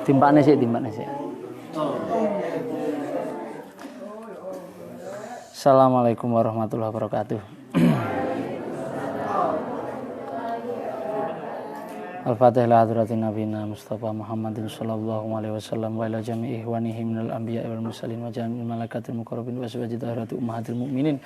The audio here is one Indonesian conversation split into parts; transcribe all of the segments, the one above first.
Timbaknya sih. Assalamualaikum warahmatullahi wabarakatuh. Al-Fatihah hadratin nabiyina Mustafa Muhammadin sallallahu alaihi wasallam wa ila jami'i ihwanihi minal anbiya'i wal mursalin wa jami'il malaikatil muqarrabin wa aswaji tahirati ummahatil mu'minin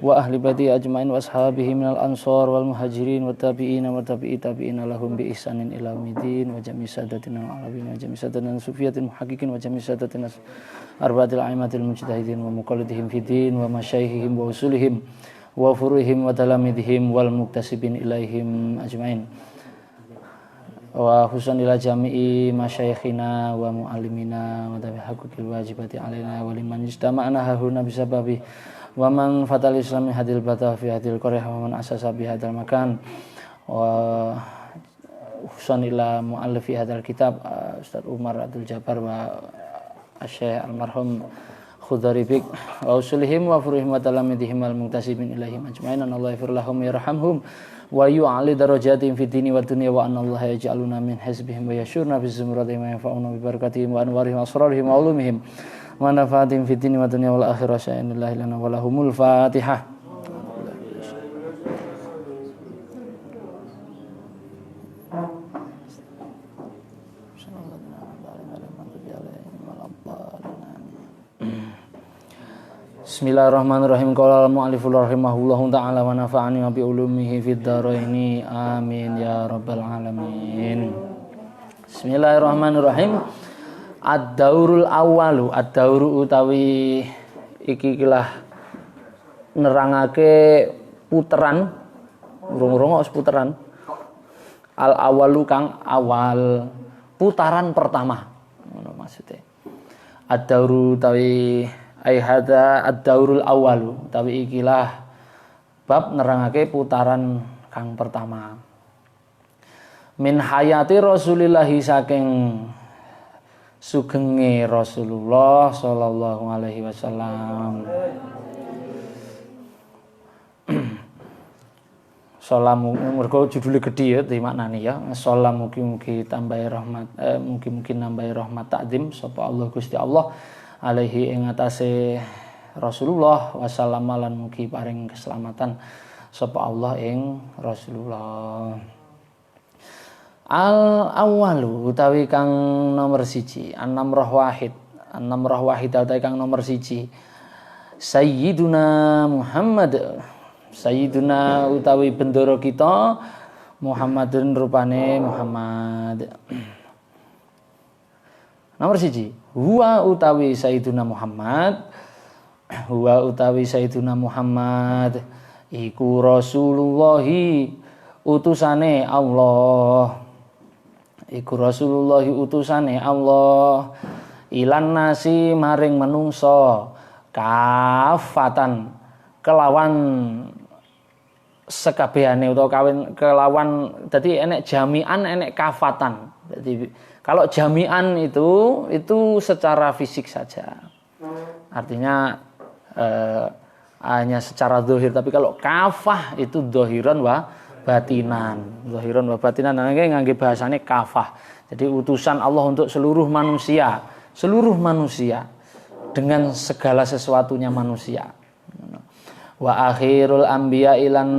wa ahli baiti ajmain wa ashabihi minal ansar wal muhajirin wa tabi'ina wa tabi'i tabi'ina lahum bi ihsanin ila yaumidin wa jami'i sadatina al-alawin wa jami'i sadatina sufiyatin muhaqqiqin wa jami'i sadatina arba'atil a'immatil mujtahidin wa muqallidihim fiddin wa masyaihihim wa usulihim wa furuhim wa talamidihim wal muktasibin ilaihim ajmain wa husan ila jami'i masyayikhina wa mu'allimina wa tabi haqqil wajibati alaina wa liman istama'na hahuna bisababi wa man fatal islami hadil batah fi hadil qaryah wa man asasa bi hadal makan wa husan ila mu'allifi hadal kitab Ustaz Umar Abdul Jabbar wa Syekh almarhum Khudari Bik wa usulihim wa furuhim wa talamidihim wal muktasibin ilaihim ajmain anallahu yaghfir lahum yarhamhum wa yu'ali darajatin fid dini wa dunya wa anallahu yaj'aluna min hizbihim wa yashurna bi zumratihim wa yanfa'una bi barakatihim wa anwarihim wa asrarihim wa ulumihim wa nafatihim fid dini wa dunya wal akhirah sya'anillahi lana wa lahumul fatihah. Bismillahirrahmanirrahim. Qala al-mu'allif rahimahullahu ta'ala wa nafa'ani bi ulumihi fid dharaini amin ya rabbal alamin. Bismillahirrahmanirrahim. Ad-daurul awwalu, ad-dauru utawi iki kilah nerangake puteran, urung-urung wis puteran. Al-awwalu kang awal, putaran pertama. Ngono maksude. Ad-dauru utawi ai hadza ad-daurul awwalu utawi ikilah bab nerangake putaran kang pertama. Min hayati Rasulillah saking sugenge Rasulullah sallallahu alaihi wasallam. Salamu mergo judule gedhe ya dimaknani ya. Salam mugi-mugi tambahi rahmat mugi-mugi nambahi rahmat takdim sapa Allah Gusti Allah alaihi ing atase Rasulullah wasallam lan mugi paring keselamatan sapa Allah ing Rasulullah. Al awwalu utawi kang nomor 1, an-namrah wahid. An-namrah wahid utawi kang nomor 1. Sayyiduna Muhammad. Sayyiduna utawi bendoro kita Muhammadun rupane Muhammad. Nomor 1, huwa utawi Sayyiduna Muhammad. Huwa utawi Sayyiduna Muhammad iku Rasulullahi utusane Allah. Iku Rasulullahi utusane Allah ilan nasi maring menungso kafatan kelawan sekabehane utawa kelawan dadi enek jami'an enek kafatan. Jadi kalau jami'an itu secara fisik saja. Artinya hanya secara zahir, tapi kalau kafah itu zahiran wa batinan. Zahiran wa batinan ngangge bahasane kafah. Jadi utusan Allah untuk seluruh manusia dengan segala sesuatunya manusia. Wa akhirul anbiya ilan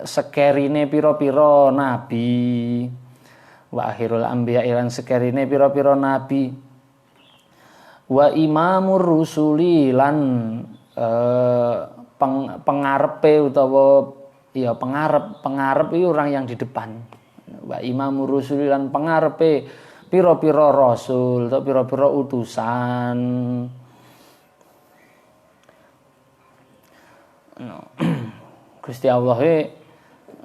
sekerine pira-pira nabi. Wa akhirul anbiya ilan sekerine pira-pira nabi. Wa imamur rusuli lan pengarepe utawa ya pengarep itu orang yang di depan. Wa imamur rusuli lan pengarepe pira-pira rasul atau pira-pira utusan. Gusti Allah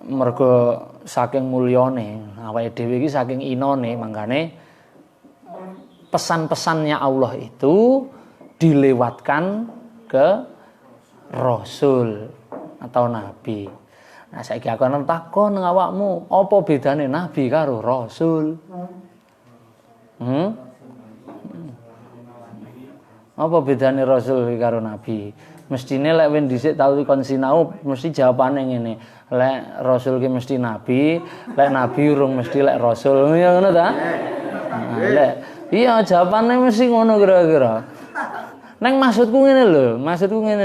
mergo saking mulyane awake dhewe iki saking inone mangkane pesan-pesannya Allah itu dilewatkan ke rasul atau nabi. Nah saiki aku ana takon nang awakmu, apa bedane nabi karo rasul? Apa bedane rasul karo nabi? Mestine lek wis dhisik tau kon sinau mesti jawabane ngene. Lek rasul ki mesti nabi, lek nabi urung mesti lek rasul. Ngono ta? Lek iya jawabane mesti ngono kira-kira. Neng maksudku ngene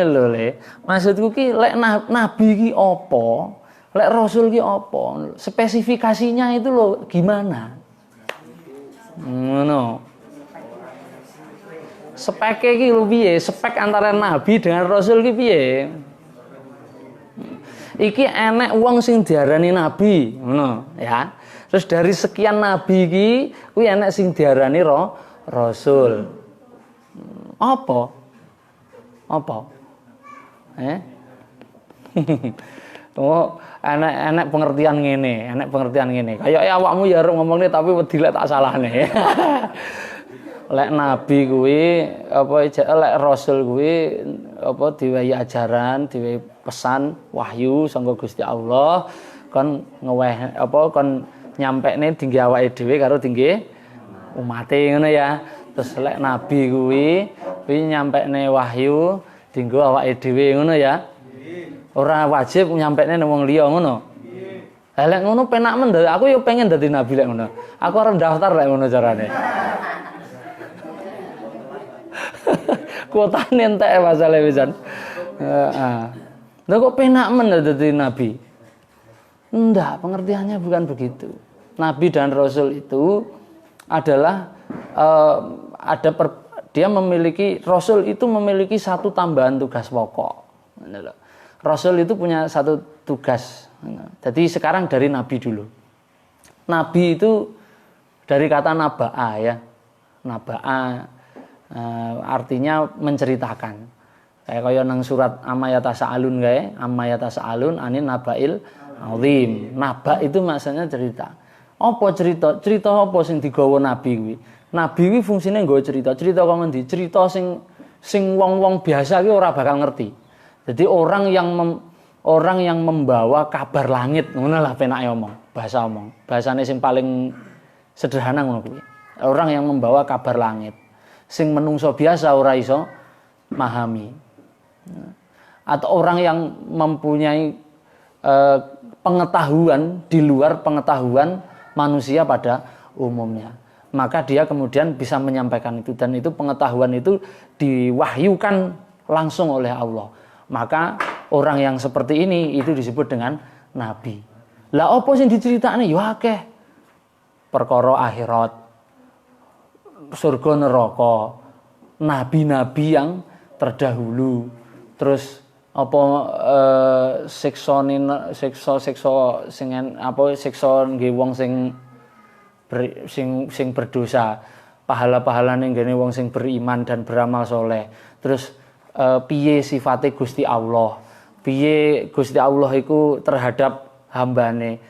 lho, Le. Maksudku ki lek nabi ki apa? Lek rasul ki apa? Spesifikasinya itu loh gimana? Ngono. Spek iki lho piye? Spek antara nabi dengan rasul ki piye? Iki enek wong sing diarani nabi, ngono ya. Terus dari sekian nabi iki kuwi enek sing diarani rasul. Apa? Oh, enek pengertian ngene. Kayak awakmu ya ngomongnya tapi wedi lek tak salahne. Lek nabi kuwi lek rasul kuwi diwehi ajaran, diwehi pesan wahyu saka Gusti Allah kon kon nyampekne tinggi awake dhewe karo tinggi umate ngono ya. Terus lek nabi kuwi nyampekne wahyu dienggo awake dhewe ngono ya. Ora wajib nyampekne nang wong liya ngono. Lah lek ngono penak men aku yo pengen dadi nabi lek ngono. Aku arep daftar lek ngono carane. Kuotane entek masalah pisan. Heeh. Lah kok penak men dadi nabi? Enggak, pengertiannya bukan begitu. Nabi dan rasul itu adalah rasul itu memiliki satu tambahan tugas pokok. Rasul itu punya satu tugas. Jadi sekarang dari nabi dulu. Nabi itu dari kata naba'a ya. Naba'a artinya menceritakan. Kayak kaya nang surat amma yatasaalun anin nabail azim. Naba itu maksudnya cerita. Apa cerita? Cerita apa sing digawa nabi kuwi? Nabi kuwi fungsine nggawa cerita. Cerita kok ngendi? Cerita sing wong-wong biasa ki ora bakal ngerti. Jadi orang yang membawa kabar langit, ngono lah penake omong, bahasa omong. Bahasane sing paling sederhana ngono kuwi. Orang yang membawa kabar langit. Sing menungso biasa ora iso memahami. Atau orang yang mempunyai pengetahuan di luar pengetahuan manusia pada umumnya. Maka dia kemudian bisa menyampaikan itu dan itu pengetahuan itu diwahyukan langsung oleh Allah. Maka orang yang seperti ini itu disebut dengan nabi. Lah apa sing diceritakne ya akeh. Perkara akhirat, surga neraka, nabi-nabi yang terdahulu, terus siksa nggih wong sing berdosa, pahala-pahalane nggene wong sing beriman dan beramal soleh. Terus piye sifate Gusti Allah, piye Gusti Allah iku terhadap hambane.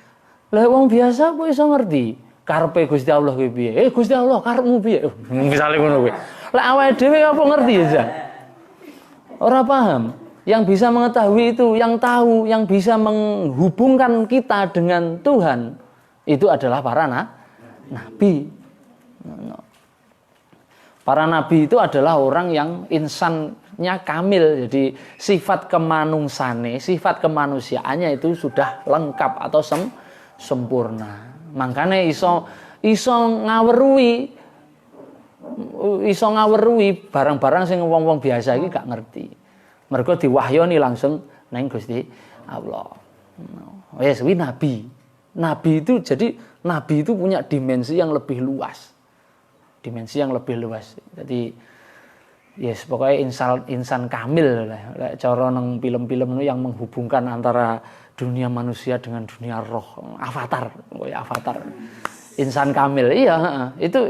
Lah wong biasa kok iso ngerti karepe Gusti Allah kuwi piye? Gusti Allah karepmu piye? Misale ngono kuwi. Lah awake dhewe apa ngerti ya? Ora paham. Yang bisa mengetahui itu, yang tahu, yang bisa menghubungkan kita dengan Tuhan itu adalah para nabi. Para nabi itu adalah orang yang insannya kamil. Jadi sifat kemanungsane, sifat kemanusiaannya itu sudah lengkap atau sempurna. Makanya iso ngaweruhi barang-barang sing wong-wong biasa iki gak ngerti. Mergo diwahyoni langsung nang Gusti Allah. Wes kuwi nabi. Nabi itu punya dimensi yang lebih luas. Jadi yes, pokoknya insan kamil lah. Cara nang film-film itu yang menghubungkan antara dunia manusia dengan dunia roh. Avatar. Insan kamil. Iya, itu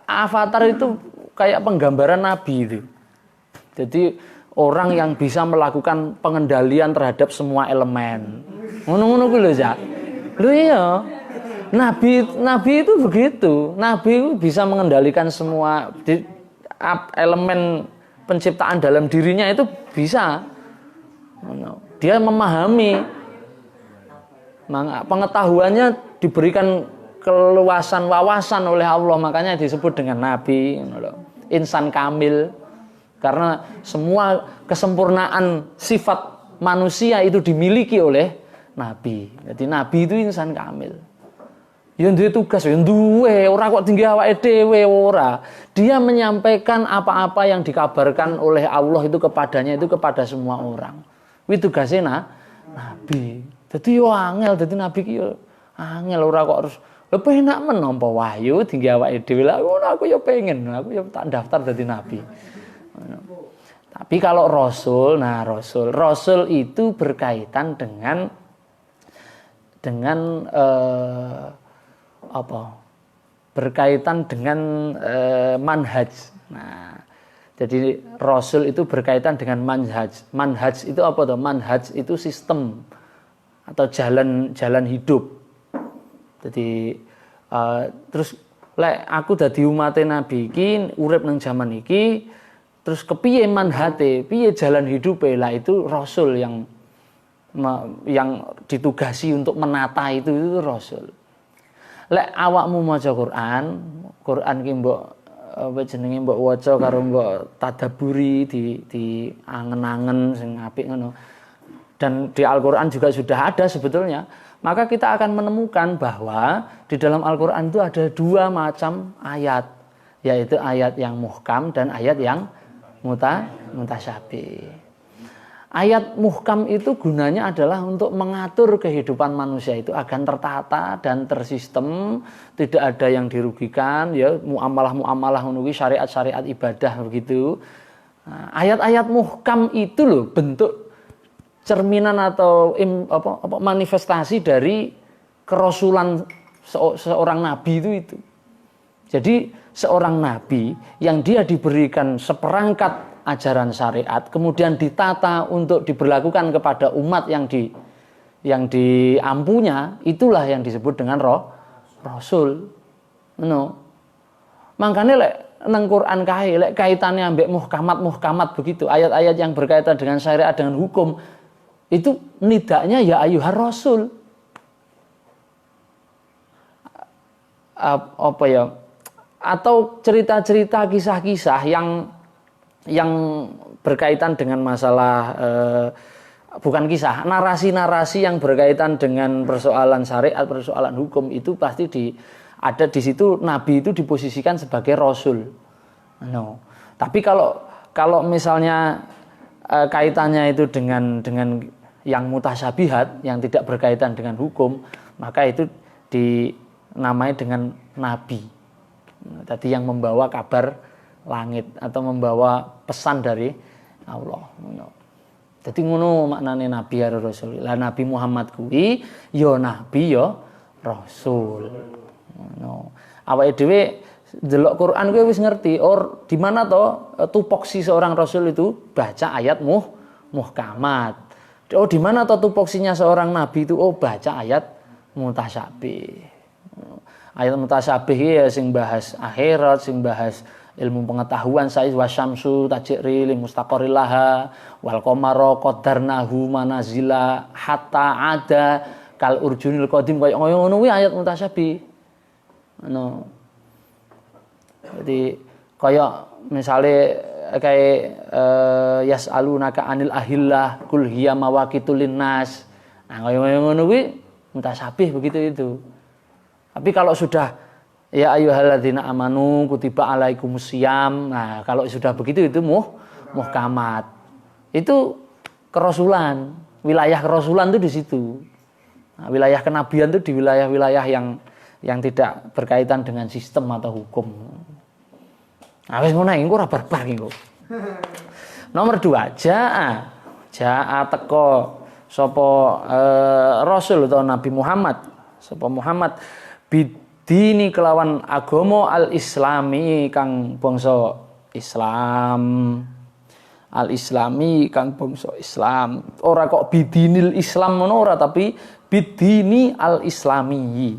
avatar itu kayak penggambaran nabi itu. Jadi orang yang bisa melakukan pengendalian terhadap semua elemen. Ngono-ngono kuwi lho, Cak. Lho iya. Nabi itu begitu. Nabi itu bisa mengendalikan semua elemen penciptaan dalam dirinya itu bisa. Dia memahami. Pengetahuannya diberikan keluasan wawasan oleh Allah, makanya disebut dengan nabi. insan kamil. Karena semua kesempurnaan sifat manusia itu dimiliki oleh nabi. Jadi nabi itu insan kamil. Ya duwe tugas, ya duwe, ora kok tinggi awake dhewe ora. Dia menyampaikan apa-apa yang dikabarkan oleh Allah itu kepadanya itu kepada semua orang. Kuwi tugasnya nabi. Dadi yo angel dadi nabi ki yo angel ora kok harus penak menompo wahyu tinggi awake dhewe lah ngono aku ya pengen aku ya tak daftar dadi nabi. Tapi kalau rasul, nah rasul itu berkaitan dengan berkaitan dengan manhaj. Nah, jadi rasul itu berkaitan dengan manhaj. Manhaj itu apa tuh? Manhaj itu sistem atau jalan hidup. Jadi terus lek aku dadi umate Nabi iki urip nang jaman iki terus kepiye manhate, piye jalan hidupe lah itu rasul yang ditugasi untuk menata itu rasul. Lek awakmu maca Quran ki mbok apa jenenge mbok waca karo mbok tadabburi di angen-angen sing apik ngono. Dan di Al-Qur'an juga sudah ada sebetulnya. Maka kita akan menemukan bahwa di dalam Al-Quran itu ada dua macam ayat. Yaitu ayat yang muhkam dan ayat yang mutasyabih. Ayat muhkam itu gunanya adalah untuk mengatur kehidupan manusia itu agar tertata dan tersistem. Tidak ada yang dirugikan. Ya, muamalah menunggu syariat-syariat ibadah begitu. Nah, ayat-ayat muhkam itu loh bentuk cerminan atau manifestasi dari kerasulan seorang nabi itu. Jadi seorang nabi yang dia diberikan seperangkat ajaran syariat kemudian ditata untuk diberlakukan kepada umat yang diampunya, itulah yang disebut dengan rasul. No. Makanya lek nang Quran kae lek kaitannya ambek muhkamat begitu, ayat-ayat yang berkaitan dengan syariat dengan hukum itu nidaknya ya ayyuhar rasul. Apa ya? Atau cerita-cerita kisah-kisah yang berkaitan dengan masalah bukan kisah, narasi-narasi yang berkaitan dengan persoalan syariat, persoalan hukum itu pasti ada di situ nabi itu diposisikan sebagai rasul. No. Tapi kalau misalnya kaitannya itu dengan yang mutasyabihat, yang tidak berkaitan dengan hukum, maka itu dinamai dengan nabi. Tadi yang membawa kabar langit atau membawa pesan dari Allah. Jadi ngono maknane nabi ya rasul. Lah Nabi Muhammad kuwi ya nabi ya rasul. Ngono. Awake dhewe delok Quran kuwi wis ngerti di mana to tupoksi seorang rasul itu baca ayat muhkamat. Oh di mana to tupoksinya seorang nabi itu baca ayat mutasyabih. Ayat mutasyabih ya sing bahas akhirat, sing bahas ilmu pengetahuan sai wasyamsu tajri li mustaqarrilaha wal qamara qadarnahu manazila hatta ada kal urjunil qadim kaya ngono kuwi ayat mutasyabih. Jadi kaya misale kayak yas'alunaka anil ahillah kul hiya mawaqitul linnas. Nah, ngono kuwi mutasyabih begitu itu. Tapi kalau sudah ya ayyuhalladzina amanu kutiba alaikumusiyam. Nah, kalau sudah begitu itu muhkamat. Itu kerasulan. Wilayah kerasulan itu di situ. Nah, wilayah kenabian itu di wilayah-wilayah yang tidak berkaitan dengan sistem atau hukum. Nah, wis ngono iki ora barbar iki kok. Nomor 2, jaa teko sapa rasul atau Nabi Muhammad. Sapa Muhammad bidini kelawan agama al-islami kang bangsa Islam. Al-islami kang bangsa Islam. Ora kok bidinil Islam ngono ora tapi bidini al-islami.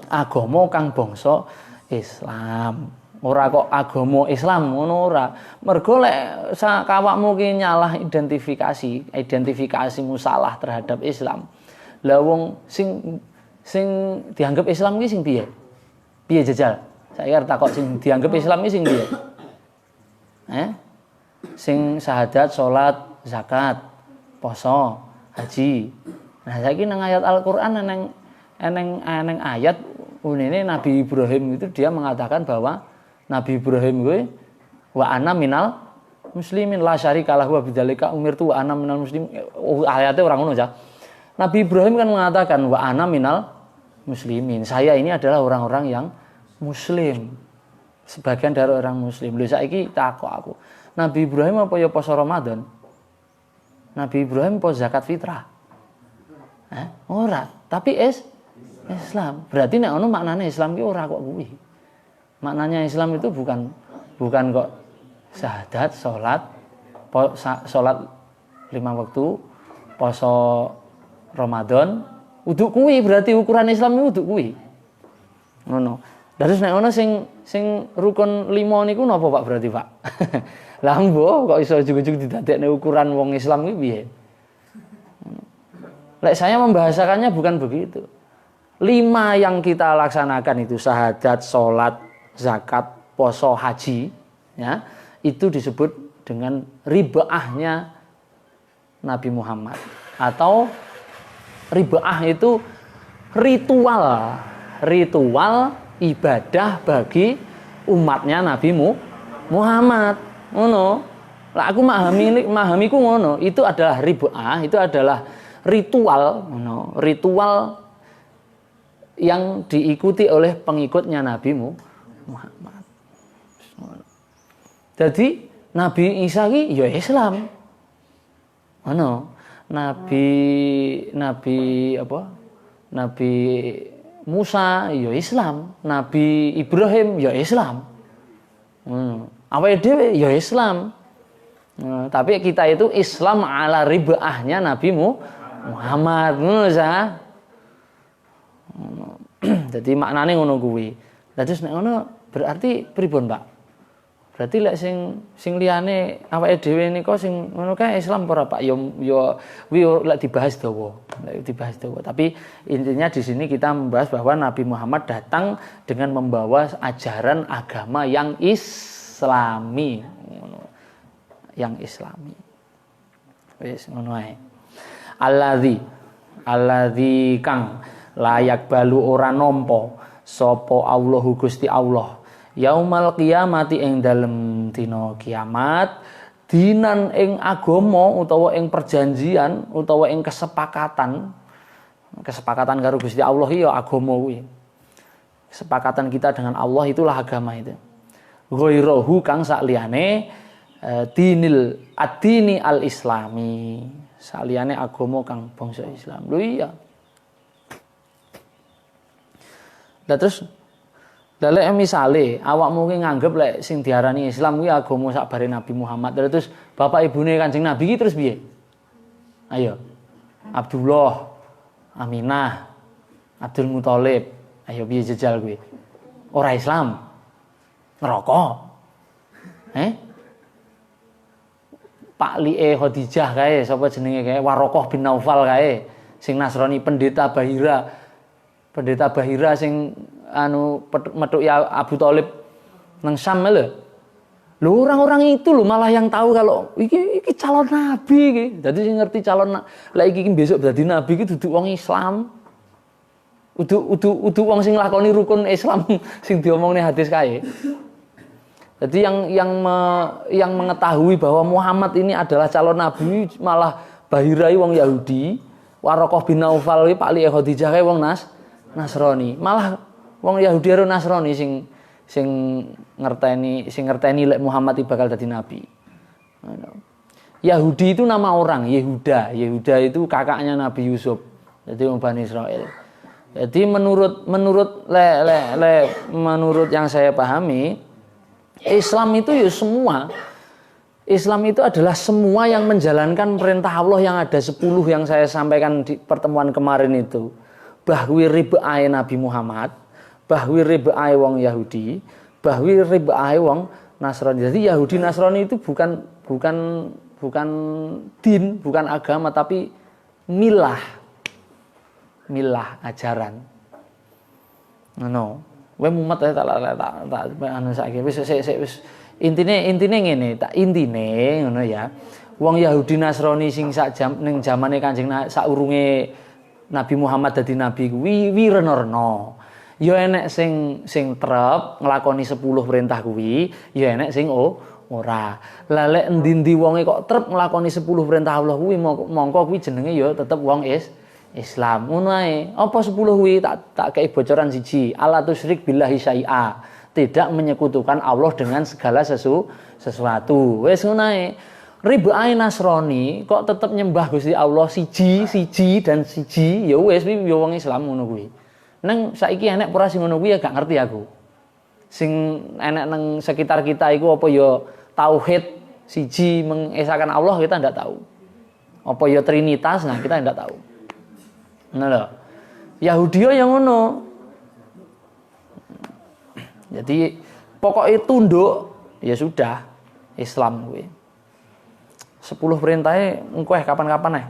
Agama kang bangsa Islam. Ora kok agama Islam ngono ora. Mergo lek sakawakmu ki nyalah identifikasimu salah terhadap Islam. Lah wong sing dianggap Islam ki sing piye? Piye jajal? Saya arep takok sing dianggap Islam ki sing piye? Sing syahadat, salat, zakat, poso, haji. Nah, saiki nang ayat Al-Qur'an eneng ayat unine Nabi Ibrahim itu dia mengatakan bahwa Nabi Ibrahim kuwi wa ana minal muslimin la syarika lahu wa bidzalika umirtu wa ana minal muslimin. Ayatnya orang ngono ya. Nabi Ibrahim kan mengatakan wa ana minal muslimin. Saya ini adalah orang-orang yang muslim. Sebagian dari orang muslim. Lha saiki takok aku. Nabi Ibrahim apa ya poso Ramadan? Nabi Ibrahim apa zakat fitrah? Ora, tapi Islam. Berarti nek ono maknane Islam ki ora kok kuwi. Maknanya Islam itu bukan kok syahadat, salat 5 waktu, poso Ramadan, uduk kuwi berarti ukuran Islam itu uduk kuwi. Ngono. Terus nek ono sing rukun 5 niku napa Pak berarti, Pak? Lah mbok kok iso ujug-ujug didadekne ukuran wong Islam iki piye? Lek saya membahasakannya bukan begitu. 5 yang kita laksanakan itu syahadat, salat, zakat, poso, haji, ya, itu disebut dengan ribaahnya Nabi Muhammad. Atau ribaah itu ritual ibadah bagi umatnya Nabi Muhammad. Ngono. Lah aku memahami ku ngono. Itu adalah ribaah, itu adalah ritual, ngono. Ritual yang diikuti oleh pengikutnya Nabi Muhammad. Jadi Nabi Isa ki ya Islam. Ngono. Nabi Musa ya Islam, Nabi Ibrahim ya Islam. Awake dhewe ya Islam. Tapi kita itu Islam ala ribaahnya Nabi Muhammad. Ngono sa. Jadi maknane ngono kuwi. Terus nek ngono berarti pripun, Pak? Berarti lek sing liyane awake dhewe nika sing ngono kae Islam ora Pak? Ya kuwi lek dibahas dawa. Tapi intinya di sini kita membahas bahwa Nabi Muhammad datang dengan membawa ajaran agama yang Islami. Yang Islami. Wis ngono ae. Alladzi kang layak balu ora nampa sapa Allahu Gusti Allah. Yaumal qiyamati ing dalem dina kiamat, dinan ing agama utawa ing perjanjian utawa ing kesepakatan karo Gusti Allah ya agama kuwi. Kesepakatan kita dengan Allah itulah agama itu. Ghairahu kang sakliyane dinil ad-dini al-islami. Saliyane agama kang bangsa Islam. Lho iya. Lah terus lek misale awakmu ki nganggep lek sing diarani Islam kuwi agama sakbare Nabi Muhammad, terus bapak ibune Kanjeng Nabi ki terus piye? Ayo. Abdullah, Aminah, Abdul Muthalib. Ayo piye jejal kuwi? Ora Islam. Neraka. Pak Li'e Khadijah kae, sapa jenenge kae? Warokoh bin Naufal kae, sing Nasrani Pendeta Bahira sing metuk ya Abu Thalib nang Syam lho. Lho orang-orang itu lho malah yang tahu kalau iki calon nabi iki. Dadi sing ngerti calon lek iki besok dadi nabi iki dudu wong Islam. Udu wong sing nglakoni rukun Islam sing diomongne hadis kae. Jadi yang mengetahui bahwa Muhammad ini adalah calon nabi malah Bahirai wong Yahudi, Warokoh bin Naufal iki Pak Li Khadijah kae wong Nasrani. Malah wong Yahudi karo Nasrani sing ngerteni lek Muhammad bakal dadi nabi. Yahudi itu nama orang, Yehuda. Yehuda itu kakaknya Nabi Yusuf. Jadi orang Bani Israel. Jadi menurut yang saya pahami, Islam itu ya semua. Islam itu adalah semua yang menjalankan perintah Allah yang ada 10 yang saya sampaikan di pertemuan kemarin itu. Bahwi ribae Nabi Muhammad, bahwi ribae wong Yahudi, bahwi ribae wong Nasrani. Jadi Yahudi Nasrani itu bukan din, bukan agama, tapi milah ajaran. No. Kowe mumet tak anu saiki wis Intine ngene, tak intine ngono ya. Wong Yahudi Nasrani sing ning zamane Kanjeng saurunge Nabi Muhammad dadi nabi kuwi wirena-rena. Ya enek sing trep nglakoni 10 perintah kuwi, ya enek sing ora. Lah lek endi-endi wonge kok trep nglakoni 10 perintah Allah kuwi mongko kuwi jenenge ya tetep wong Islam. Ngono ae. Apa 10 kuwi tak kei bocoran siji. Alla tusyrik billahi syai'a. Tidak menyekutukan Allah dengan segala sesuatu. Wis ngono ae. Ribae Nasrani kok tetep nyembah Gusti Allah siji dan siji, ya wis kuwi ya wong Islam ngono kuwi. Neng saiki enek ora sing ngono kuwi ya gak ngerti aku. Sing enek nang sekitar kita iku apa ya tauhid siji mengesahkan Allah kita ndak tahu. Apa ya trinitas nah kita ndak tahu. Nah lho. Yahudi ya ngono. Jadi pokoknya tunduk ya sudah Islam kuwi. 10 perintahnya engko kapan-kapan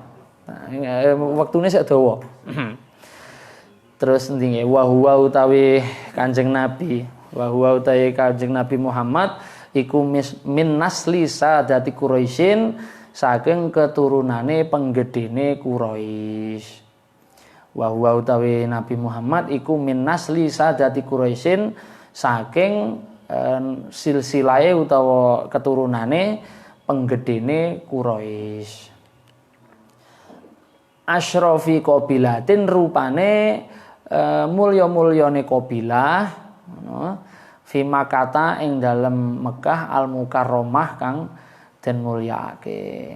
waktune sik dawa. Terus ndinge wa huwa utawi Kanjeng Nabi, wa huwa utawi Kanjeng Nabi Muhammad iku min nasli sadati Quraisyin saking keturunane penggedene Quraisy. Wa huwa utawi Nabi Muhammad iku min nasli sadati Quraisyin saking silsilahe utawa keturunane penggedene Quraisy. Asyrafi qabilatin rupane mulya-mulyane qabilah fi Makkah ing dalem Mekah al Mukarramah kang den mulyaake.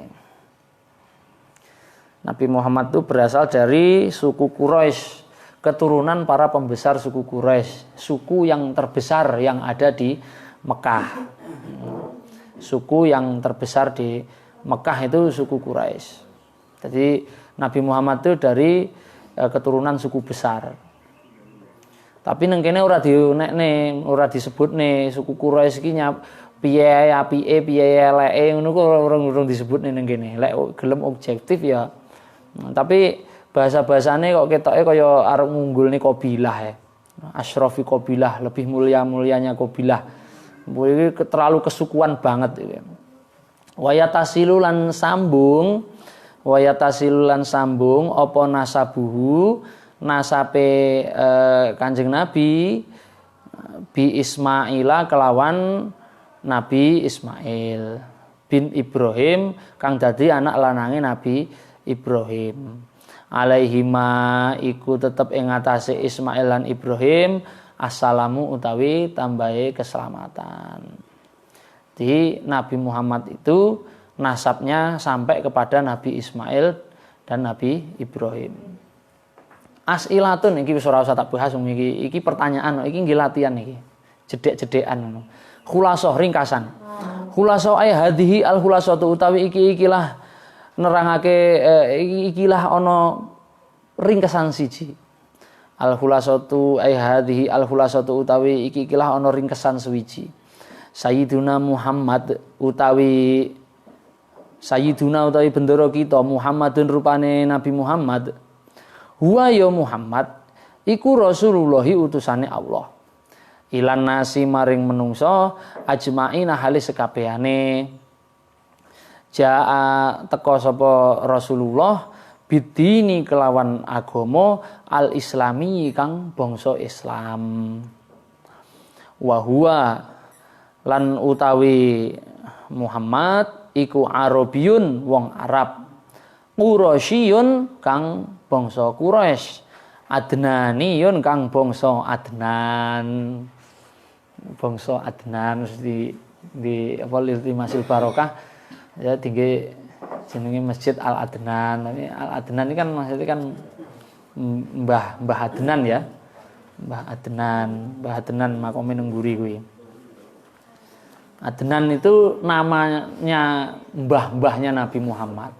Nabi Muhammad itu berasal dari suku Quraisy, keturunan para pembesar suku Quraisy, suku yang terbesar yang ada di Mekah. Suku yang terbesar di Mekah itu suku Quraisy. Jadi Nabi Muhammad itu dari keturunan suku besar. Tapi nang kene ora dionekne, ora disebutne suku Quraisy iki piye apike, piye eleke ngono kok ora disebutne nang kene. Lek gelem objektif ya. Tapi bahasa-bahasane kok ketoke kaya arep ngunggulne qabilah ya. Asyrafi qabilah, lebih mulia-mulianya qabilah. Ini terlalu kesukuan banget iki. Wayatasilu lan sambung apa nasabuhu nasabe Kanjeng Nabi bi Ismaila kelawan Nabi Ismail bin Ibrahim kang dadi anak lanange Nabi Ibrahim. Alaihima iku tetep ing atase Ismail lan Ibrahim assalamu utawi tambahe keselamatan. Di Nabi Muhammad itu nasabnya sampai kepada Nabi Ismail dan Nabi Ibrahim. As'ilatun iki wis ora usah tak bahas iki pertanyaan iki nggih latihan iki. Jedek-jedekan ngono. Khulasah ringkasan. Khulasah ay hadhihi al khulasatu utawi ikilah nerangake ikilah ana ringkesan siji. Al khulasatu ay hadhihi al khulasatu utawi ikilah ana ringkesan suwiji. Sayyiduna Muhammad utawi bendera kita Muhammadun rupane Nabi Muhammad. Huwa ya Muhammad iku Rasulullahi utusane Allah. Ilan nasi maring menungso ajmaina halis sekabehane. Jaa teka sapa Rasulullah bidini kelawan agama al-islami kang bangsa Islam. Wa huwa lan utawi Muhammad iku Arabiyun wong Arab, Quraisyun kang bangsa Quraisy, Adnaniyun kang bangsa Adnan. Bangsa Adnan di apa Iltimasil Barokah ya tinggi jenenge Masjid Al Adnan. Al Adnan ini kan maksudnya kan Mbah Adnan ya. Mbah Adnan makome nang mburi kuwi. Adnan itu namanya mbah-mbahnya Nabi Muhammad.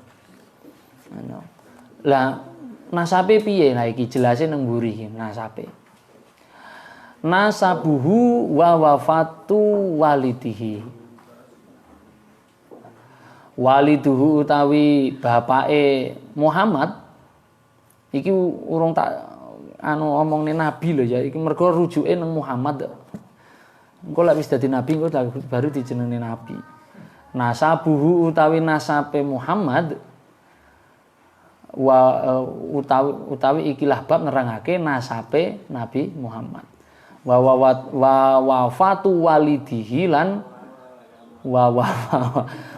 Lah nasabe piye? Lah iki jelasin nang mburi nasabe. Nasabuhu wa wafatu walidihi. Waliduhu utawi bapake Muhammad iki urung tak omongne nabi lho ya, iki mergo rujuke nang Muhammad. Engko lek wis dadi nabi engko baru dijenengi nabi. Nasabuhu utawi nasabe Muhammad utawi ikilah bab nerangake nasabe Nabi Muhammad. Wafatu walidihi lan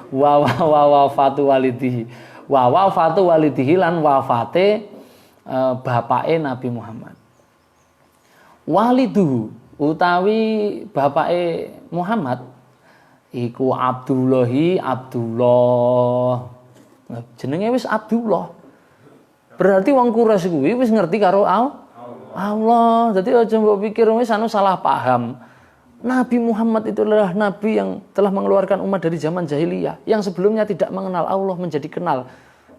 wafatu walidihi. Wafatu walidihi lan wafate bapake Nabi Muhammad. Waliduhu utawi bapake Muhammad iku Abdullah. Jenenge wis Abdullah. Berarti wong Quraisy kuwi wis ngerti karo Allah. Jadi aja mbok pikir wis salah paham. Nabi Muhammad itu adalah nabi yang telah mengeluarkan umat dari zaman jahiliyah, yang sebelumnya tidak mengenal Allah menjadi kenal.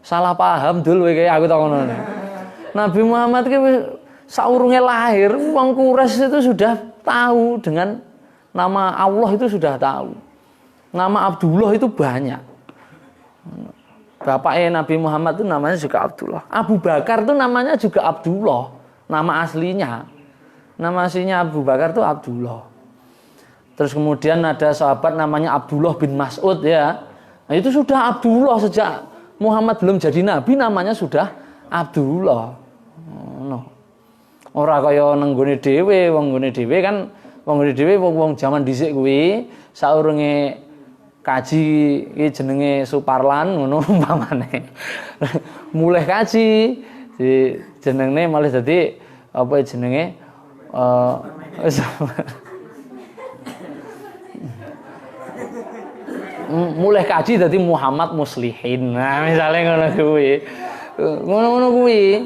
Salah paham dul kayak aku tak ngono. Nabi Muhammad ki saurunge lahir, wong Quraisy itu sudah tahu dengan nama Allah, itu sudah tahu. Nama Abdullah itu banyak. Bapaknya Nabi Muhammad itu namanya juga Abdullah. Abu Bakar itu namanya juga Abdullah. Nama aslinya. Nama aslinya Abu Bakar itu Abdullah. Terus kemudian ada sahabat namanya Abdullah bin Mas'ud ya. Nah, itu sudah Abdullah sejak Muhammad belum jadi nabi, namanya sudah Abdullah. No. Ora kaya nang gone dhewe, wong gone dhewe kan wong jaman dhisik kuwi saurunge kaji iki jenenge Suparlan ngono umpamane. Mulai kaji jenenge malah dadi apa jenenge mulai kaji dadi Muhammad Muslihin. Nah, misale ngono kuwi. Ngono kuwi.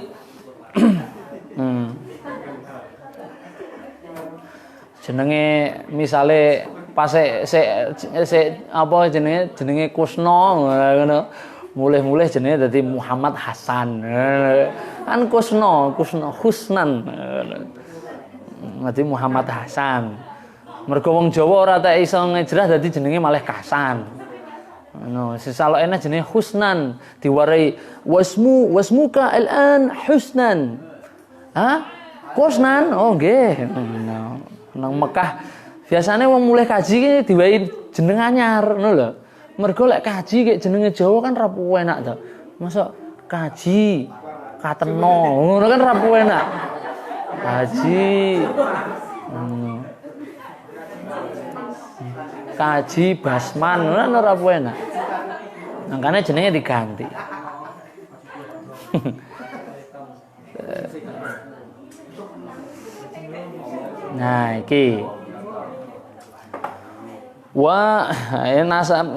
Jenenge misale pas apa jenenge Kusno ngono. Mulih-mulih jenenge dadi Muhammad Hasan. Kan Kusno Husnan. Dadi Muhammad Hasan. Mergo wong Jawa ora tak iso ngejrah dadi jenenge malah Kasan. Ngono, sesalokene jenenge Husnan, diwarai wasmuka al-an Husnan. Hah? Kusnan? Oh nggih. Nang Mekah biasanya wong mulai kaji ki diwai jeneng anyar ngono lho. Mergo lek kaji kayak jenenge Jawa kan ra enak to. Masa kaji kateno ngono kan ra enak. Kaji kaji basman ngono ora enak. Makane jenenge diganti. Nah, iki wa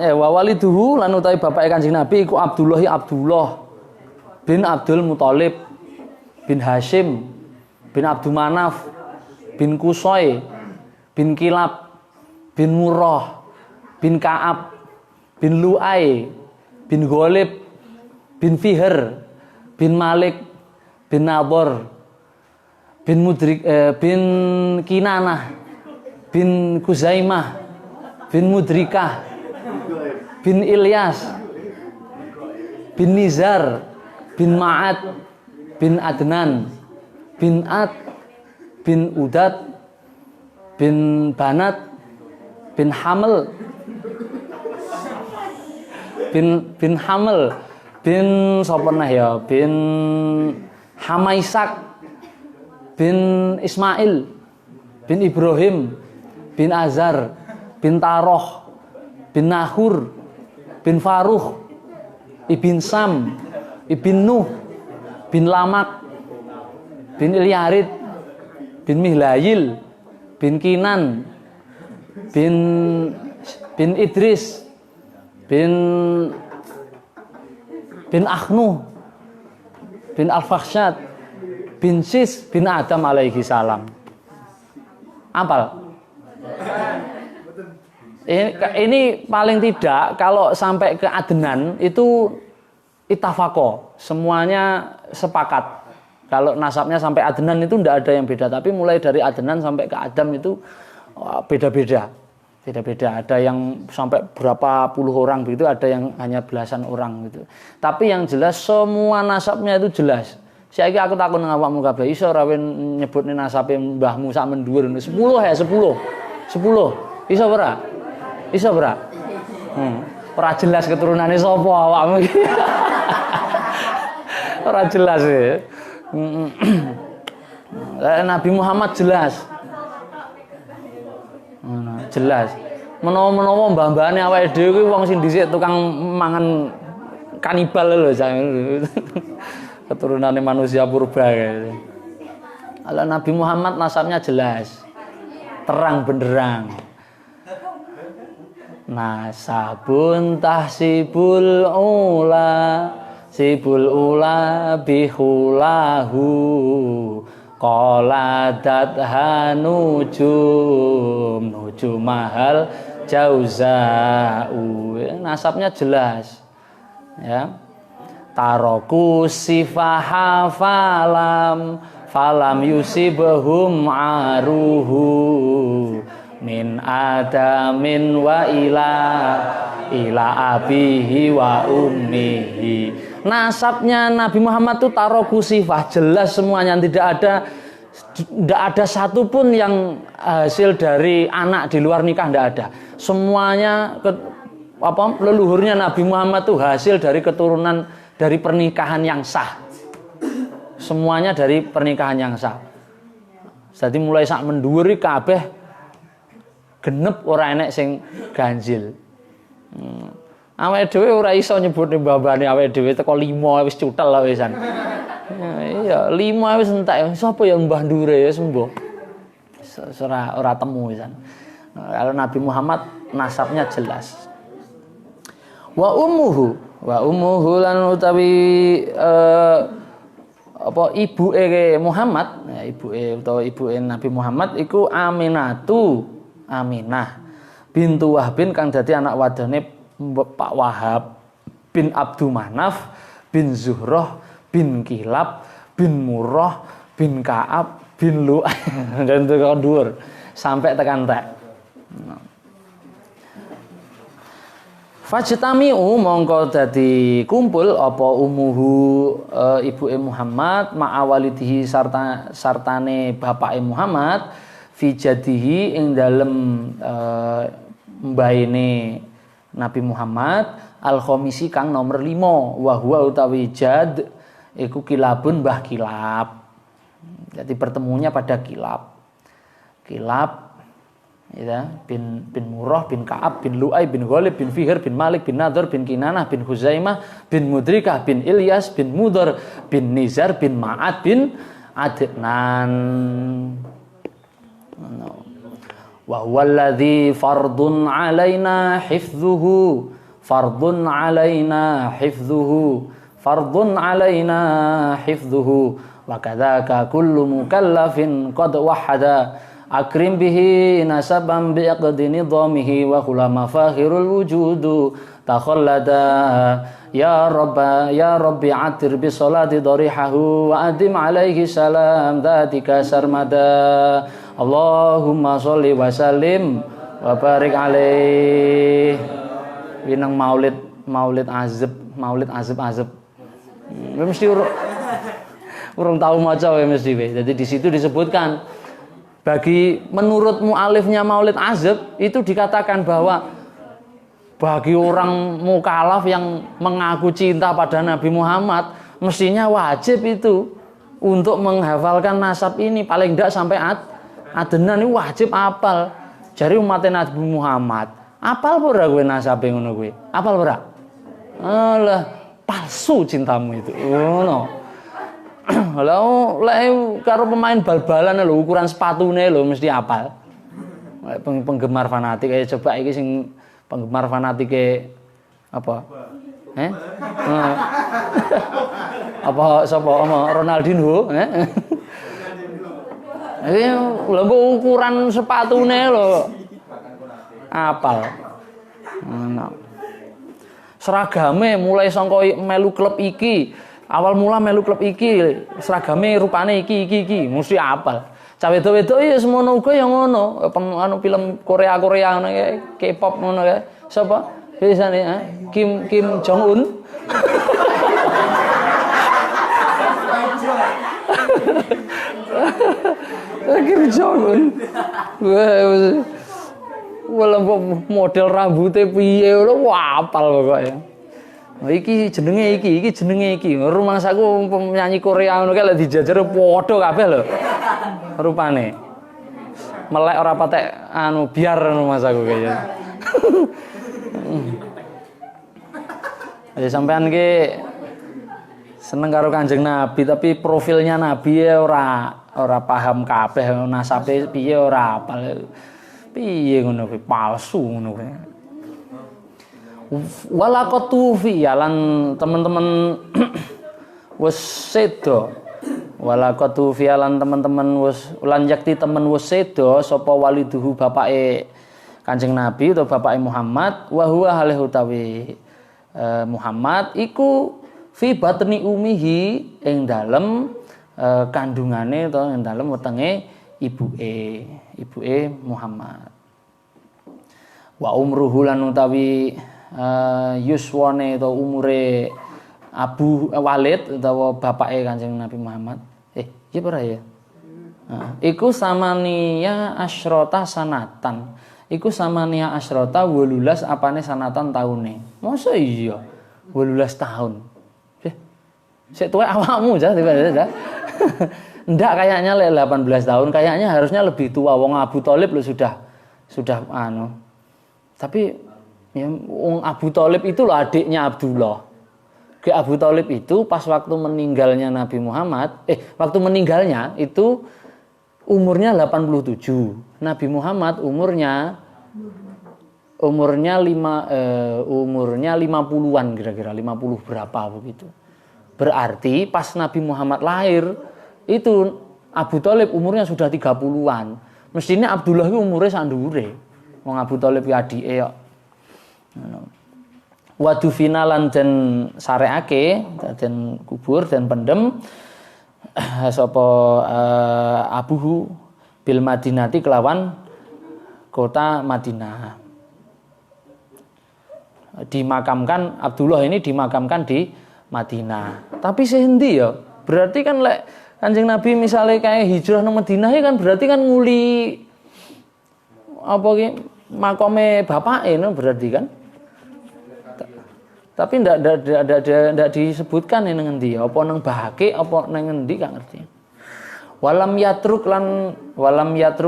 waliduhu lan utawi bapake Kanjeng Nabi iku Abdullah bin Abdul Muthalib bin Hashim bin Abdul Manaf bin Qusay bin Kilab bin Murrah bin Ka'ab bin Lu'ay bin Ghalib bin Fihr bin Malik bin Nadhr bin Kinanah bin Kuzaimah bin Mudrikah bin Ilyas bin Nizar bin Ma'ad bin Adnan bin Ad bin Udad bin Banat bin Hamel bin Hamel bin sapa ya bin Hamaisak bin Ismail bin Ibrahim bin Azar bin Taroh bin Nahur bin Faruh ibn Sam ibn Nuh bin Lamak bin Ilyarid bin Mihlayil bin Kinan bin Idris bin Akhnu bin Al-Fakhsyad bin Sis bin Adam alaihi salam. Apal? Ini paling tidak kalau sampai ke Adnan itu itafaqo, semuanya sepakat. Kalau nasabnya sampai Adnan itu tidak ada yang beda, tapi mulai dari Adnan sampai ke Adam itu beda-beda. Beda-beda, ada yang sampai berapa puluh orang begitu, ada yang hanya belasan orang gitu. Tapi yang jelas semua nasabnya itu jelas. Saiki aku takon nang awakmu kabeh iso ora nyebutne nasabe mbahmu sak mendhuwur 10 ya 10. 10. Iso ora? Iso ora? Ora jelas keturunane sapa awakmu iki. Ora jelas ya. Nabi Muhammad jelas. Jelas. Menawa-menawa mbah-mbahane awake dhewe kuwi wong sing dhisik tukang mangan kanibal lho keturunane manusia purba kayak. Kalau Nabi Muhammad nasabnya jelas. Terang benderang. Nasabun tahsibul ula sibul ula bihulahu qaladat hanujum mahal jauzau. Nasabnya jelas ya. Taroku sifaha falam yusibhum aruhu min adamin wa ila abihi wa ummihi. Nasabnya Nabi Muhammad itu taroku sifah, jelas semuanya, tidak ada satupun yang hasil dari anak di luar nikah, tidak ada. Semuanya leluhurnya Nabi Muhammad itu hasil dari keturunan dari pernikahan yang sah. Semuanya dari pernikahan yang sah. Jadi mulai sak mendhuwuri kabeh genep ora enek sing ganjil. Awake dhewe ora iso nyebutne mbah-mbahane awake dhewe teko 5 wis cutel lah wisan. Iya, 5 wis entek. Sapa yang mbah ndure ya sembo. Ora temu wisan. Kalau Nabi Muhammad nasabnya jelas. Wa ummuhu lan utawi ibuke Muhammad, ya ibuke Nabi Muhammad iku Aminah bintu Wahbin kang dadi anak wadone Pak Wahab bin Abdul Manaf bin Zuhrah bin Kilab bin Murrah bin Ka'ab bin Lu'ay dan tekan dhuwur sampai tekan tek. Fajtami'u mongko dadi kumpul apa umuhu ibuke Muhammad ma'awalidihi sartane bapake Muhammad fi jadihi ing dalem mbaine Nabi Muhammad al-khomisi kang nomor 5 wa huwa utawi jad iku Kilabun Mbah Kilab. Jadi pertemuannya pada Kilab ya, bin Murrah bin Ka'ab bin Lu'ay bin Ghalib bin Fihr bin Malik bin Nadhr bin Kinanah bin Huzaimah bin Mudrikah bin Ilyas bin Mudhar bin Nizar bin Ma'ad bin Adnan. Wa huwa alladhi fardun alaina hifdhuhu wa kadzaka kullu mukallafin qad wahada akrim bihi nasaban bi'aqdi nidhamihi wa khulama fakhirul wujudu takhallada ya rabbi atir bi salati darihahu wa adim alaihi salam dhatika sarmada Allahumma sholli wa sallim wa barik alaihi. Winang maulid azab mesti urung tahu maca mesti. Jadi di situ disebutkan menurut mu'alifnya Maulid Azab itu dikatakan bahwa bagi orang mukallaf yang mengaku cinta pada Nabi Muhammad mestinya wajib itu untuk menghafalkan nasab ini paling tidak sampai Adnan ini wajib apal. Jari umatnya Nabi Muhammad apal ora kowe nasabe ngono kuwi? Apal ora? Alah, palsu cintamu itu. Ngono. Kalau karo pemain bal-balan lho ukuran sepatune lho mesti apal. Penggemar fanatik coba iki sing penggemar fanatik apa? Apa sapa Ronaldinho, lho ukuran sepatune lho. Apal. Seragame mulai saka melu klub iki. Awal mula melu klub iki, seragame rupane iki mesti apal. Cah wedok-wedok ya semono uga ya ngono. Film Korea ngono K-pop ngono kae. Sapa? Biasane Kim Jong Un. Kim Jong Un. model rambutnya piye lho apal pokoke. Iki jenenge iki. Rumangsaku penyanyi Korea ngono kae lek dijajar padha kabeh lho. Rupane. Melek ora patek biar rumangsaku kaya. Ya sampean ki seneng karo Kanjeng Nabi tapi profilnya Nabi ya ora paham kabeh nasabe piye ora apal. Piye ngono kuwi palsu ngono kuwi. Walaqatu fi lan teman-teman wis sedo. Walaqatu fi lan teman-teman wis lan yakti temen wis sedo sapa waliduhu bapake Kanjeng Nabi utawa bapake Muhammad wa huwa halih utawi Muhammad iku fi batni umihi ing dalem kandungane utawa ing dalem wetenge ibuke Muhammad. Wa umruhu lan utawi yuswane atau umure Abu Walid utawa bapake Kanjeng Nabi Muhammad. Iya ora ya? Iku samania asyrota sanatan. Iku samania asyrota 18 apane sanatan taune. Masa iya? 18 tahun. Sik tuwek awakmu ja tiba-tiba. Ndak kayaknya 18 tahun, kayaknya harusnya lebih tua. Wong Abu Thalib lo sudah Tapi ya, wong Abu Thalib itu loh adiknya Abdullah. Abu Thalib itu pas waktu meninggalnya Nabi Muhammad, waktu meninggalnya itu umurnya 87. Nabi Muhammad umurnya 50-an kira-kira 50 berapa begitu. Berarti pas Nabi Muhammad lahir itu Abu Thalib umurnya sudah 30-an. Mestinya Abdullah itu umurnya sandure. Wong Abu Thalib ki adike kok. Wadu finalan dan sareake dan kubur dan pendem sapa abuhu bil Madinati kelawan kota Madinah. Dimakamkan Abdullah ini dimakamkan di Madinah. Tapi sehendi ya. Berarti kan lek Kanjeng Nabi misalnya kayak hijrah nang Madinah ya kan berarti kan nguli apa ki makome bapake no berarti kan. Tapi ndak disebutkan ning ngendi apa nang bahake apa nang ngendi gak ngerti. Walam yatruk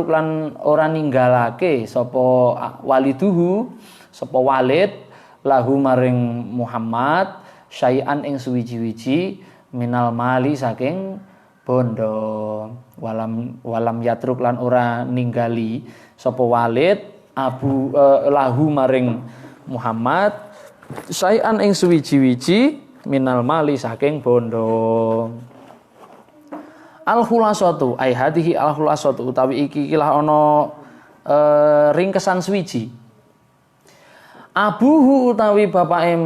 lan ora ninggalake sapa waliduhu sapa Walid lahu maring Muhammad syai'an ing suwiji-wiji minal mali saking bondo. Walam yatruk lan ora ninggali sapa Walid lahu maring Muhammad syai'an ing suwiji-wiji minal mali saking bondo. Al khulasatu ai hadhihi al khulasatu utawi iki lah ana ringkesan suwiji. Abuhu utawi bapake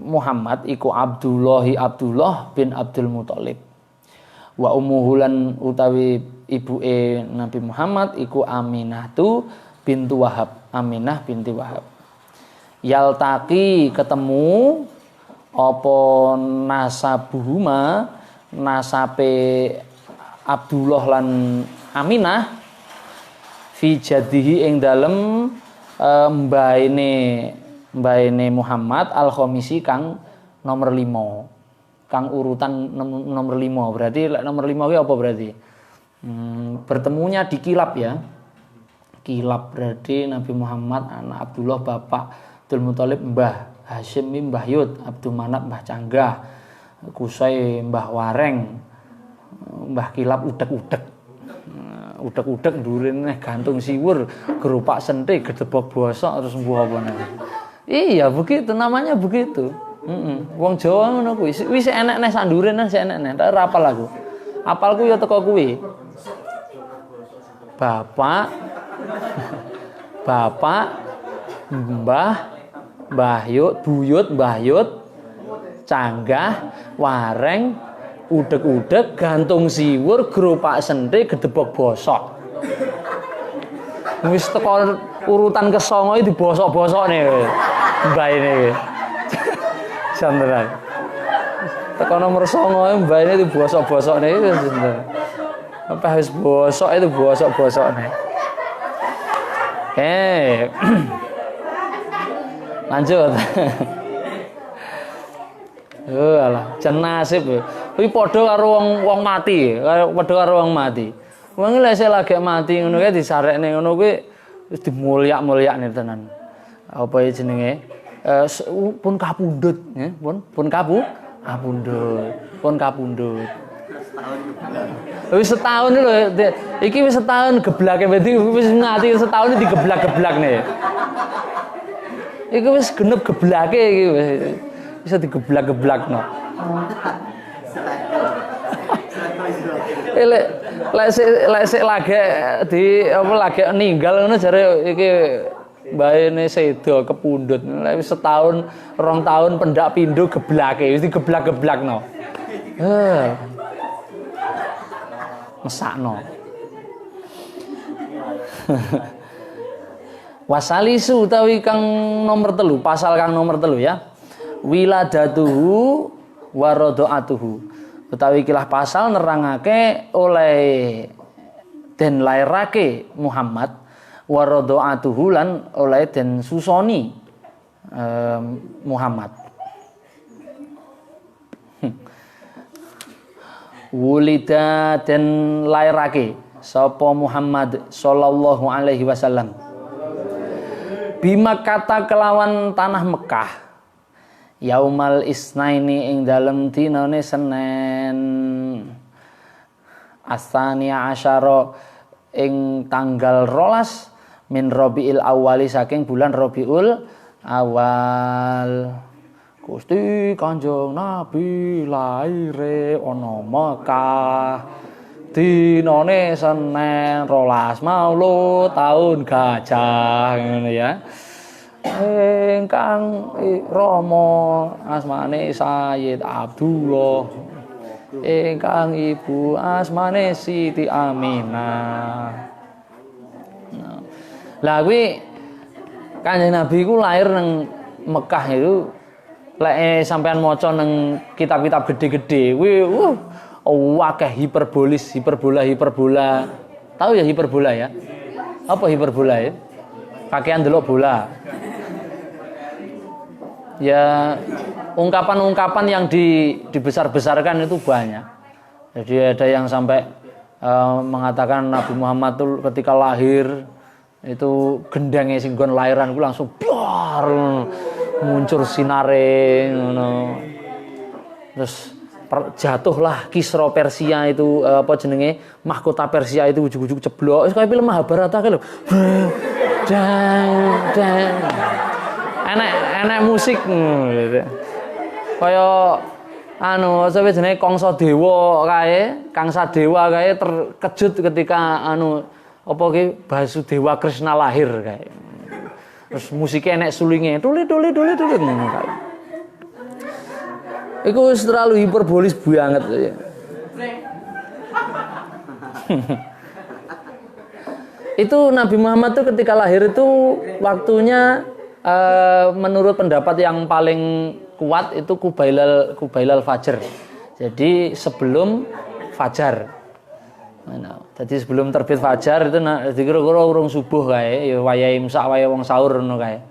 Muhammad iku Abdullah bin Abdul Muthalib. Wa ummuhu lan utawi ibuke Nabi Muhammad iku Aminah bintu Wahab. Aminah binti Wahab. Yaltaqi ketemu apa nasabuhuma nasabe Abdullah lan Aminah fi jadihi ing dalem mbaene Muhammad al-Khamisi kang nomor 5. Kang urutan nomor 5. Berarti nomor 5 ki apa berarti? Bertemunya di kilap ya. Kilap berarti Nabi Muhammad anak Abdullah bapak Abdul Muthalib mbah Hashim mbah Yud, Abdul Manap mbah Canggah, Kusai mbah Wareng, mbah Kilap udek-udek. Udek-udek ndurine gantung siwur, gerupak sentik, gedebok bosok terus mbuh apa nang. Iya, begitu namanya begitu. Wong Jawa ngono kuwi. Wis enek neh sandure neh enek neh. Tak apal aku. Apalku ya teko kuwi. Bapak Mbah Yud, Canggah, Wareng, udek-udek, gantung siwur, gerupak sentik, gedebok bosok. Wis teko urutan ke-9 iki dibosok-bosokne mbah ini. Santenan. Teko nomor 9 mbah ini dibosok-bosokne iki santenan. Apa wis bosok itu bosok-bosokne. Lanjut. Alah, jan nasib. Kuwi padha karo wong mati, padha karo wong mati. Wong lek lagi mati ngono kae disarekne ngono kuwi wis dimulyak-mulyakne tenan. Apa jenenge? Pun kapundhut, ya, pun kapundhut. Pun kapundhut. Wis setahun lho, iki wis setahun geblake berarti wis ngati setahun digeblak-geblakne. Iku wis genep geblake iki wis. Bisa digeblak-geblakno. Lek sik lagi di apa lagi ninggal ngono jare iki mbaene sedo kepundhut. Lek wis setahun, 2 tahun pendak pindho geblake wis digeblak-geblakno. Mesakno. Wasalisu utawi kang nomor 3, pasal kang nomor 3 ya. Wiladatuhu wa radhaatuhu. Utawi kilah pasal nerangake oleh den lairake Muhammad wa radhaatuhu lan oleh den susoni Muhammad. Wulida den lairake sapa Muhammad sallallahu alaihi wasallam bima kata kelawan tanah Mekah yaumal isnaini ing dalem dinane Senin asania asyara ing tanggal 12 min Rabiul Awali saking bulan Rabiul Awal. Gusti Kanjeng Nabi laire ana Mekah dinane Senin 12 Maulud taun gajah ngono ya. Ingkang Rama asmane Sayyid Abdullah. Ingkang ibu asmane Siti Aminah. Lah kuwi Kanjeng Nabi ku lahir nang Mekah itu lek sampean maca nang kitab-kitab gede-gede kuwi akeh hiperbola. Tahu ya hiperbola ya? Apa hiperbola ya? Pakaian delok bola. Ya ungkapan-ungkapan yang dibesar-besarkan itu banyak. Jadi ada yang sampai mengatakan Nabi Muhammad itu ketika lahir itu gendenge sing nggon lahiran ku langsung biar muncul sinare ngono. Terus jatuhlah Kisra Persia itu apa jenenge mahkota Persia itu ujug-ujug ceblok. Wis kaya film Mahabharata kae lho. Dan enek musik gitu. Kaya sampe jenenge Kangsa Dewa kae, Kangsa Dewa kae terkejut ketika apa ki Basudewa Krishna lahir kae. Terus musiknya enek sulinge, tuli ngono kae. Iku wis terlalu hiperbolis banget ya. Itu Nabi Muhammad tuh ketika lahir itu waktunya menurut pendapat yang paling kuat itu Kubailal Fajr. Jadi sebelum fajar. Jadi sebelum terbit fajar itu dikira-kira urung subuh kae, ya wayahe imsak wayahe wong sahur ngono kae.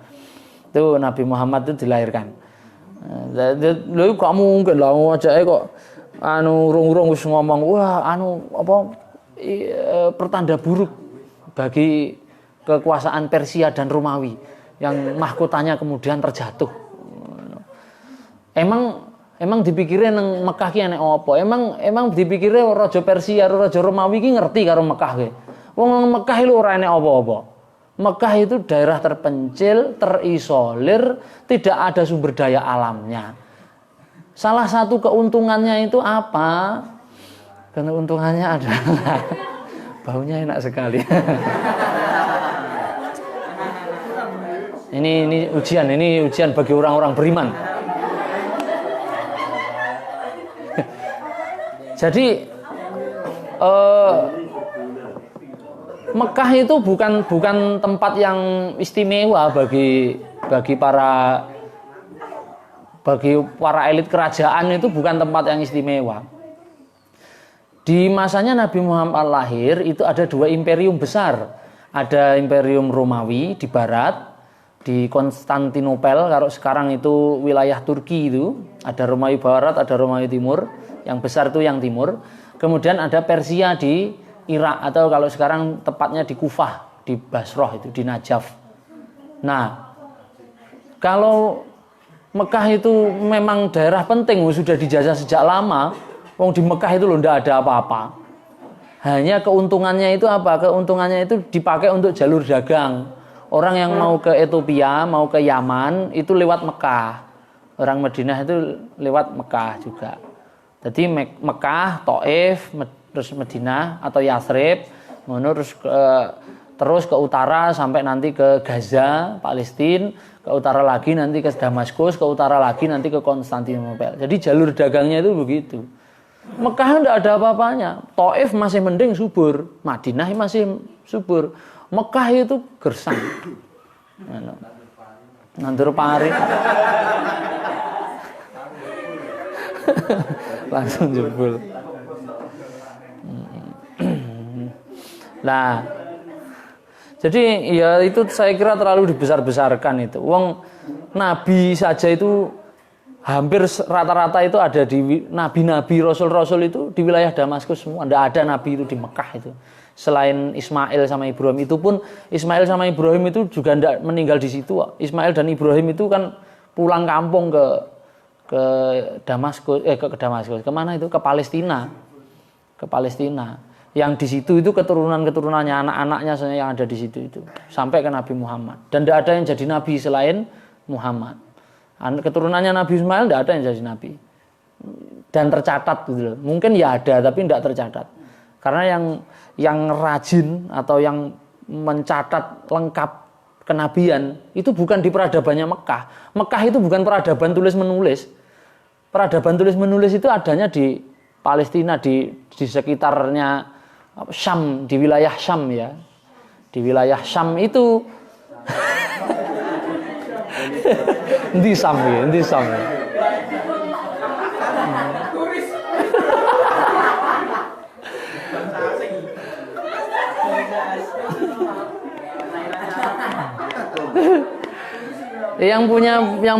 Itu Nabi Muhammad itu dilahirkan. Lha gak mungkin lah ajake kok urung-urung wis ngomong wah pertanda buruk bagi kekuasaan Persia dan Romawi yang mahkotanya kemudian terjatuh. Emang dipikire nang Mekah ki enek apa? Emang dipikire raja Persia karo raja Romawi ki ngerti karo Mekah ki. Wong Mekah itu ora enek apa-apa. Mekah itu daerah terpencil, terisolir, tidak ada sumber daya alamnya. Salah satu keuntungannya itu apa? Keuntungannya adalah baunya enak sekali. Ini ujian bagi orang-orang beriman. Jadi Mekah itu bukan tempat yang istimewa bagi para elit kerajaan, itu bukan tempat yang istimewa. Di masanya Nabi Muhammad lahir itu ada 2 imperium besar. Ada Imperium Romawi di barat, di Konstantinopel, kalau sekarang itu wilayah Turki itu, ada Romawi barat, ada Romawi timur, yang besar itu yang timur. Kemudian ada Persia di Irak, atau kalau sekarang tepatnya di Kufah, di Basrah itu, di Najaf. Nah, kalau Mekah itu memang daerah penting, sudah dijajah sejak lama. Wong di Mekah itu loh ndak ada apa-apa. Hanya keuntungannya itu apa? Keuntungannya itu dipakai untuk jalur dagang. Orang yang mau ke Ethiopia, mau ke Yaman itu lewat Mekah. Orang Madinah itu lewat Mekah juga. Jadi Mekah, Thaif, terus Madinah atau Yathrib, terus ke utara sampai nanti ke Gaza, Palestina, ke utara lagi nanti ke Damaskus, ke utara lagi nanti ke Konstantinopel. Jadi jalur dagangnya itu begitu. Mekah tidak ada apa-apanya. Thaif masih mending subur, Madinah masih subur. Mekah itu gersang. Nandur pari. Langsung jebol. Nah, jadi ya itu saya kira terlalu dibesar-besarkan itu. Wong nabi saja itu hampir rata-rata itu ada di nabi-nabi, rasul-rasul itu di wilayah Damaskus semua. Tidak ada nabi itu di Mekah itu. Selain Ismail sama Ibrahim, itu pun Ismail sama Ibrahim itu juga tidak meninggal di situ. Ismail dan Ibrahim itu kan pulang kampung ke Damaskus, ke Damaskus. Kemana itu? Ke Palestina. Ke Palestina. Yang di situ itu keturunan-keturunannya, anak-anaknya yang ada di situ itu sampai ke Nabi Muhammad. Dan tidak ada yang jadi nabi selain Muhammad. Keturunannya Nabi Ismail tidak ada yang jadi nabi. Dan tercatat gitu loh. Mungkin ya ada tapi tidak tercatat. Karena yang rajin atau yang mencatat lengkap kenabian itu bukan di peradabannya Mekah. Mekah itu bukan peradaban tulis-menulis. Peradaban tulis-menulis itu adanya di Palestina, di sekitarnya Syam, di wilayah Syam ya. Di wilayah Syam itu di Syam ya, di Syam ya. Yang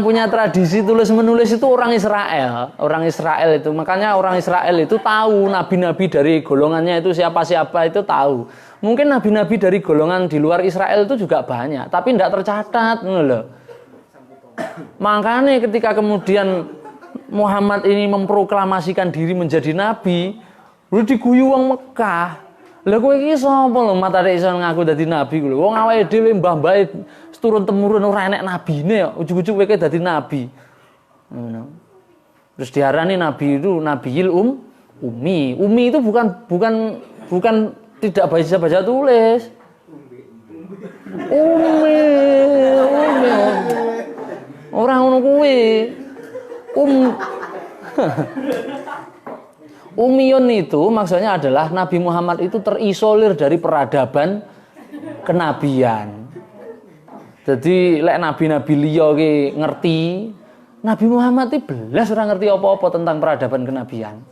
punya tradisi tulis menulis itu orang Israel itu. Makanya orang Israel itu tahu nabi-nabi dari golongannya itu siapa-siapa itu tahu. Mungkin nabi-nabi dari golongan di luar Israel itu juga banyak, tapi tidak tercatat loh. Makanya ketika kemudian Muhammad ini memproklamasikan diri menjadi nabi, lu diguyu wong Mekah. Lah kowe iki sapa lho matane iso ngaku dadi nabi lho. Wong awake dhewe mbah-mbahe turun temurun ora enek nabine kok. Ujug-ujug kowe dadi nabi. Ngono. Terus diarani nabi itu nabiyil ummi. Ummi itu bukan tidak baca tulis. Ummi. Ora ngono kuwi. Ummiyun itu maksudnya adalah Nabi Muhammad itu terisolir dari peradaban kenabian. Jadi lek nabi-nabi liya ki ngerti, Nabi Muhammad iki belas ora ngerti apa-apa tentang peradaban kenabian.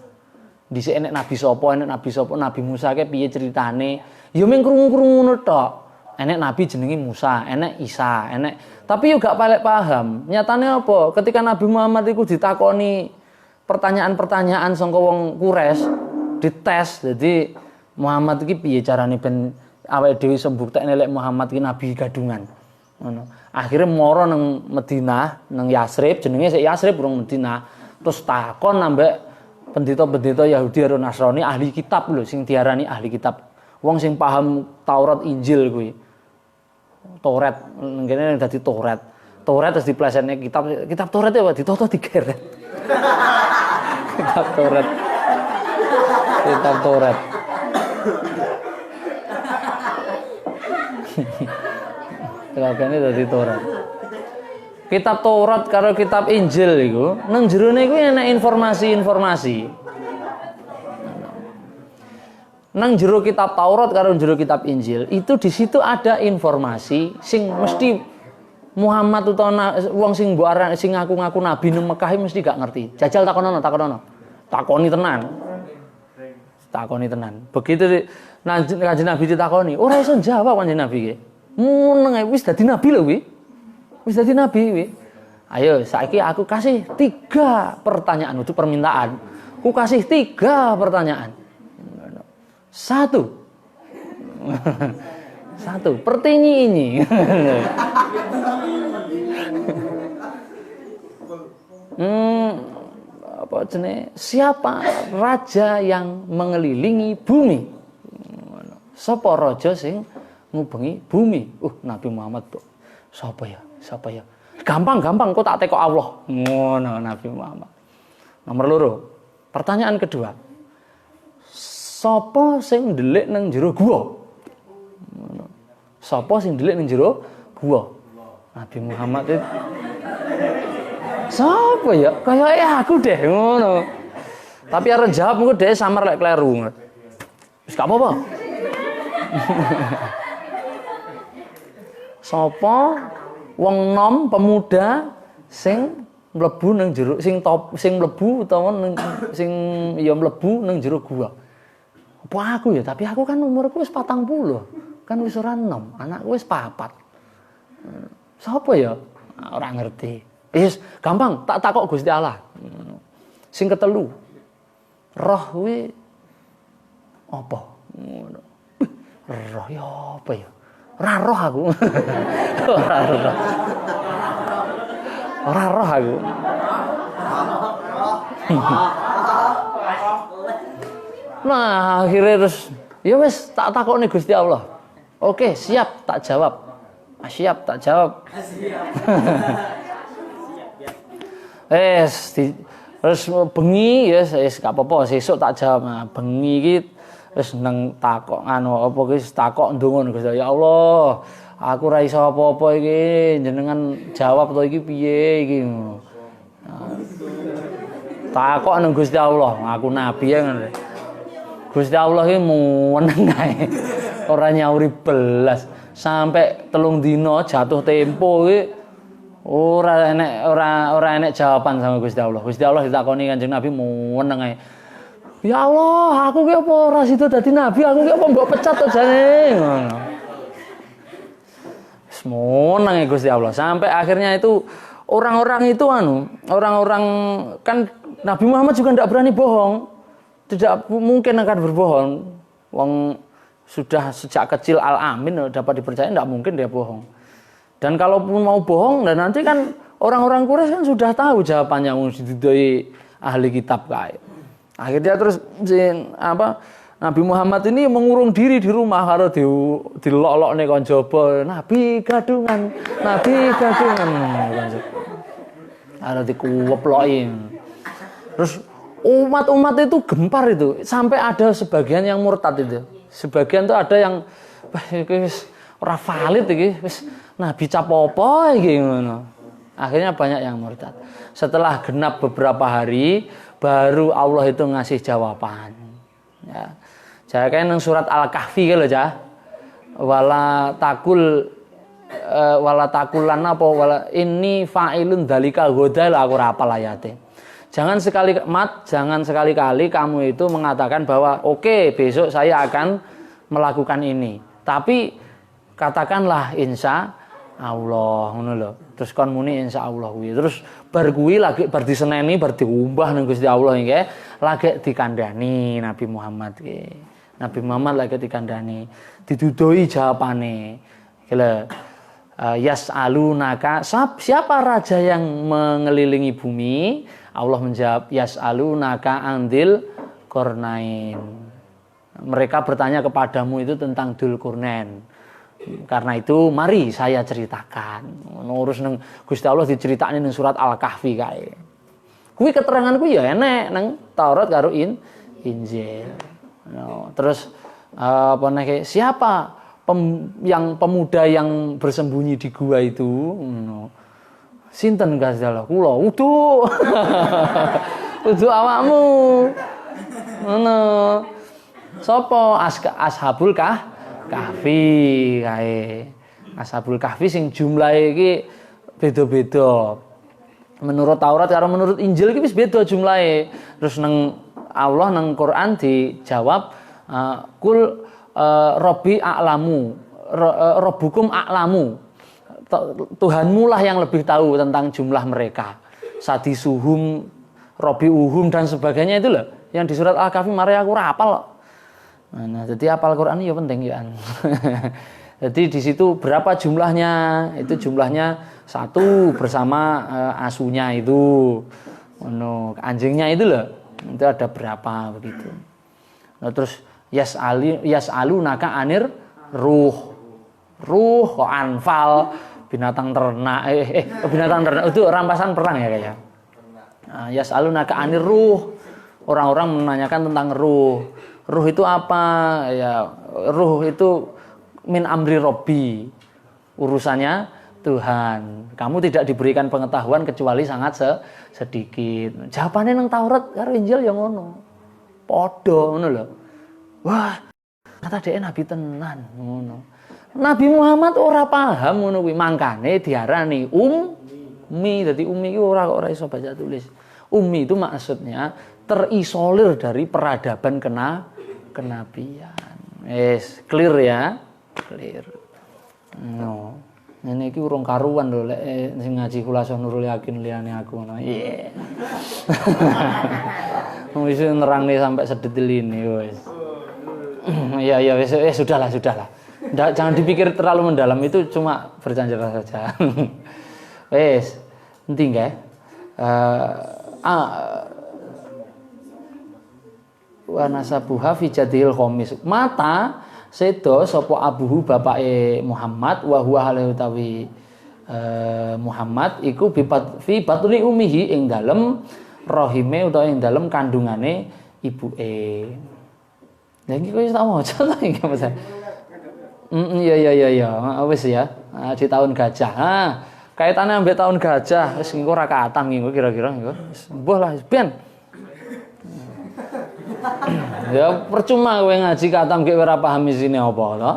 Dhisik enek nabi sapa, Nabi Musa ki piye ceritane? Ya mung krungu-krungu ngono tok. Enek nabi jenenge Musa, enek Isa, enek. Tapi yo gak palek paham. Nyatane apa? Ketika Nabi Muhammad iku ditakoni pertanyaan-pertanyaan sangka wong Quraisy dites. Jadi Muhammad iki piye carane ben awake dhewe sembuktekne lek Muhammad iki nabi gadungan. Ngono. Akhire mara nang Madinah, nang Yathrib, jenenge sik Yathrib urung Madinah. Terus takon ambek pendeta-pendeta Yahudi karo Nasrani ahli kitab lho sing diarani ahli kitab. Wong sing paham Taurat Injil kuwi. Taurat ngene dadi Taurat. Taurat terus diplesetne kitab Taurat ya ditoto digeret. Kitab Taurat. Telagane dadi Taurat. Kitab Taurat karo kitab Injil iku nang jerone iku enek informasi-informasi. Nang jero kitab Taurat karo jero kitab Injil itu di situ ada informasi sing mesti Muhammad utawa wong sing mbok aran sing ngaku-ngaku nabi nang Mekah mesti gak ngerti. Jajal takonono. Takoni tenan. Begitu Kanjeng Nabi ditakoni, ora iso jawab Kanjeng Nabi ki. Meneng wis dadi nabi lho kuwi. Wis dadi nabi kuwi. Ayo saiki aku kasih 3 pertanyaan untuk permintaan. Aku kasih 3 pertanyaan. 1. 1. Pertinyi ini. Apa jenenge? Siapa raja yang mengelilingi bumi? Sapa raja sing ngubengi bumi? Nabi Muhammad, Bok. Sapa ya? Gampang kok tak tekok Allah. Ngono Nabi Muhammad. Nomor 2. Pertanyaan kedua. Sapa sing ndelik nang jero gua? Sapa sing ndelik nang jero gua? Nabi Muhammad itu sapa ya? Kayake aku deh ngono. Tapi arep jawab engko dhek samar lek kleru. Wis gak apa-apa. Sapa wong nom pemuda sing mlebu nang jero sing mlebu utawa sing ya mlebu nang jero gua. Apa aku ya? Tapi aku kan umurku wis 40. Kan wis ora enom, anakku wis 4. Sapa ya? Ora ngerti. Wis gampang, tak takok Gusti Allah. Sing ketelu. Roh kuwi apa? Ngono. Roh ya apa ya? Ora roh aku. Ora roh aku. Nah, akhirnya terus ya wis tak takokne Gusti Allah. Oke, siap tak jawab. Siap tak jawab. Terus bengi ya wis gak apa-apa, sesuk tak jawab. Nah, bengi iki wis nang takok apa iki takok ndonga Gusti. Ya Allah, aku ora iso apa-apa iki, jenengan jawab to iki piye iki. Takok nang Gusti Allah, aku nabi ya ngono. Gusti Allah iki meneng ae. Ora nyauri belas sampai 3 dina jatuh tempo iki ora enek jawaban sama Gusti Allah. Gusti Allah ditakoni Kanjeng Nabi meneng ae. Ya Allah, aku ki apa ora sida dadi nabi, aku ki apa mbok pecat to jane. Ngono. Wis meneng Gusti Allah. Sampai akhirnya itu orang-orang kan Nabi Muhammad juga tidak berani bohong. Tidak mungkin akan berbohong. Wong sudah sejak kecil al-amin dapat dipercaya, tidak mungkin dia bohong. Dan kalaupun mau bohong, dan nanti kan orang-orang Quraisy kan sudah tahu jawabannya dari ahli kitab kayak. Akhirnya terus Nabi Muhammad ini mengurung diri di rumah karo dilok-lok nih konjobo. Nabi gadungan. Ada dikuweplokin. Terus umat itu gempar itu, sampai ada sebagian yang murtad itu. Sebagian tuh ada yang wis ora valid iki, wis nabi capopo iki ngono. Akhirnya banyak yang murtad. Setelah genap beberapa hari baru Allah itu ngasih jawaban. Ya. Saya kan nang surat Al-Kahfi lho, Cah. Wala takulan apa wala inni fa'ilun dzalika ghodal aku ora hafal ayate. Jangan sekali-kali kamu itu mengatakan bahwa oke, besok saya akan melakukan ini. Tapi katakanlah insya Allah, ngono lho. Terus kon muni insya Allah kuwi. Terus bar kuwi lagi bar diseneni, bar diumbah nang Gusti Allah iki, lagi dikandani Nabi Muhammad iki. Nabi Muhammad lagi dikandani, didudoi jawabane. Gila. Yas'alunaka, siapa raja yang mengelilingi bumi? Allah menjawab, yas'alunaka andil Qurnain. Mereka bertanya kepadamu itu tentang Dzulqarnain. Karena itu mari saya ceritakan. Ngurus nang Gusti Allah diceritakne nang surat Al-Kahfi kae. Kuwi keteranganku ya enek nang Taurat karo Injil. No, terus siapa pemuda yang bersembunyi di gua itu? No. Sinten Gusti Allah? Kula. Uduh. Uduh awakmu. Ngono. Sapa Ashabul Kahfi kae. Ashabul Kahfi sing jumlahe iki beda-beda. Menurut Taurat karo menurut Injil iki wis beda jumlahe. Terus nang Allah nang Quran dijawab kul Robbi a'lamu, Robbukum a'lamu. Tuhanmu lah yang lebih tahu tentang jumlah mereka. Sadisuhum, Robiuhum dan sebagainya itu loh. Yang di surat Al-Kahfi mari aku ora hafal. Nah, jadi hafal Quran ya penting ya. Jadi di situ berapa jumlahnya? Itu jumlahnya 1 bersama asunya itu. Anjingnya itu loh. Itu ada berapa begitu. Nah, terus yas'alunaka anir ruh. Ruh kok anfal binatang ternak binatang ternak itu rampasan perang ya kayaknya. Nah, yas'alunaka anir ruh. Orang-orang menanyakan tentang ruh. Ruh itu apa? Ya, ruh itu min amri robbi. Urusannya Tuhan. Kamu tidak diberikan pengetahuan kecuali sangat sedikit. Jawabannya nang Taurat karo Injil ya ngono. Padha ngono lho. Wah, kata dhek nabi tenan ngono. Nabi Muhammad ora paham ngono kuwi, mangkane diarani ummi. Dadi ummi iki ora iso baca tulis. Ummi itu maksudnya terisolir dari peradaban kenabian. Clear ya? Clear. No. Ini iki urung karuan lho lek sing ngaji Khulasah Nurul Yakin liyane aku ngono. Iya. Wis nerangne sampai sedetil ini wis. Ya wis sudahlah. Jangan dipikir terlalu mendalam, itu cuma bercanda saja. Wes, penting ya. Wa nasabuha fi jadil khamis. Mata sedo sapa abuhu bapake Muhammad wa huwa halautawi Muhammad iku fi batni ummihi ing dalem rahime utawa ing dalem kandungane ibuke. Lah iki kok wis tak maca ta iki Mas. Iya. Wis ya. Di tahun gajah. Kaitannya ambek tahun gajah, wis engko ora katam engko kira-kira engko. Mbuh lah ben. Ya percuma kowe ngaji katam gek ora paham isine apa to.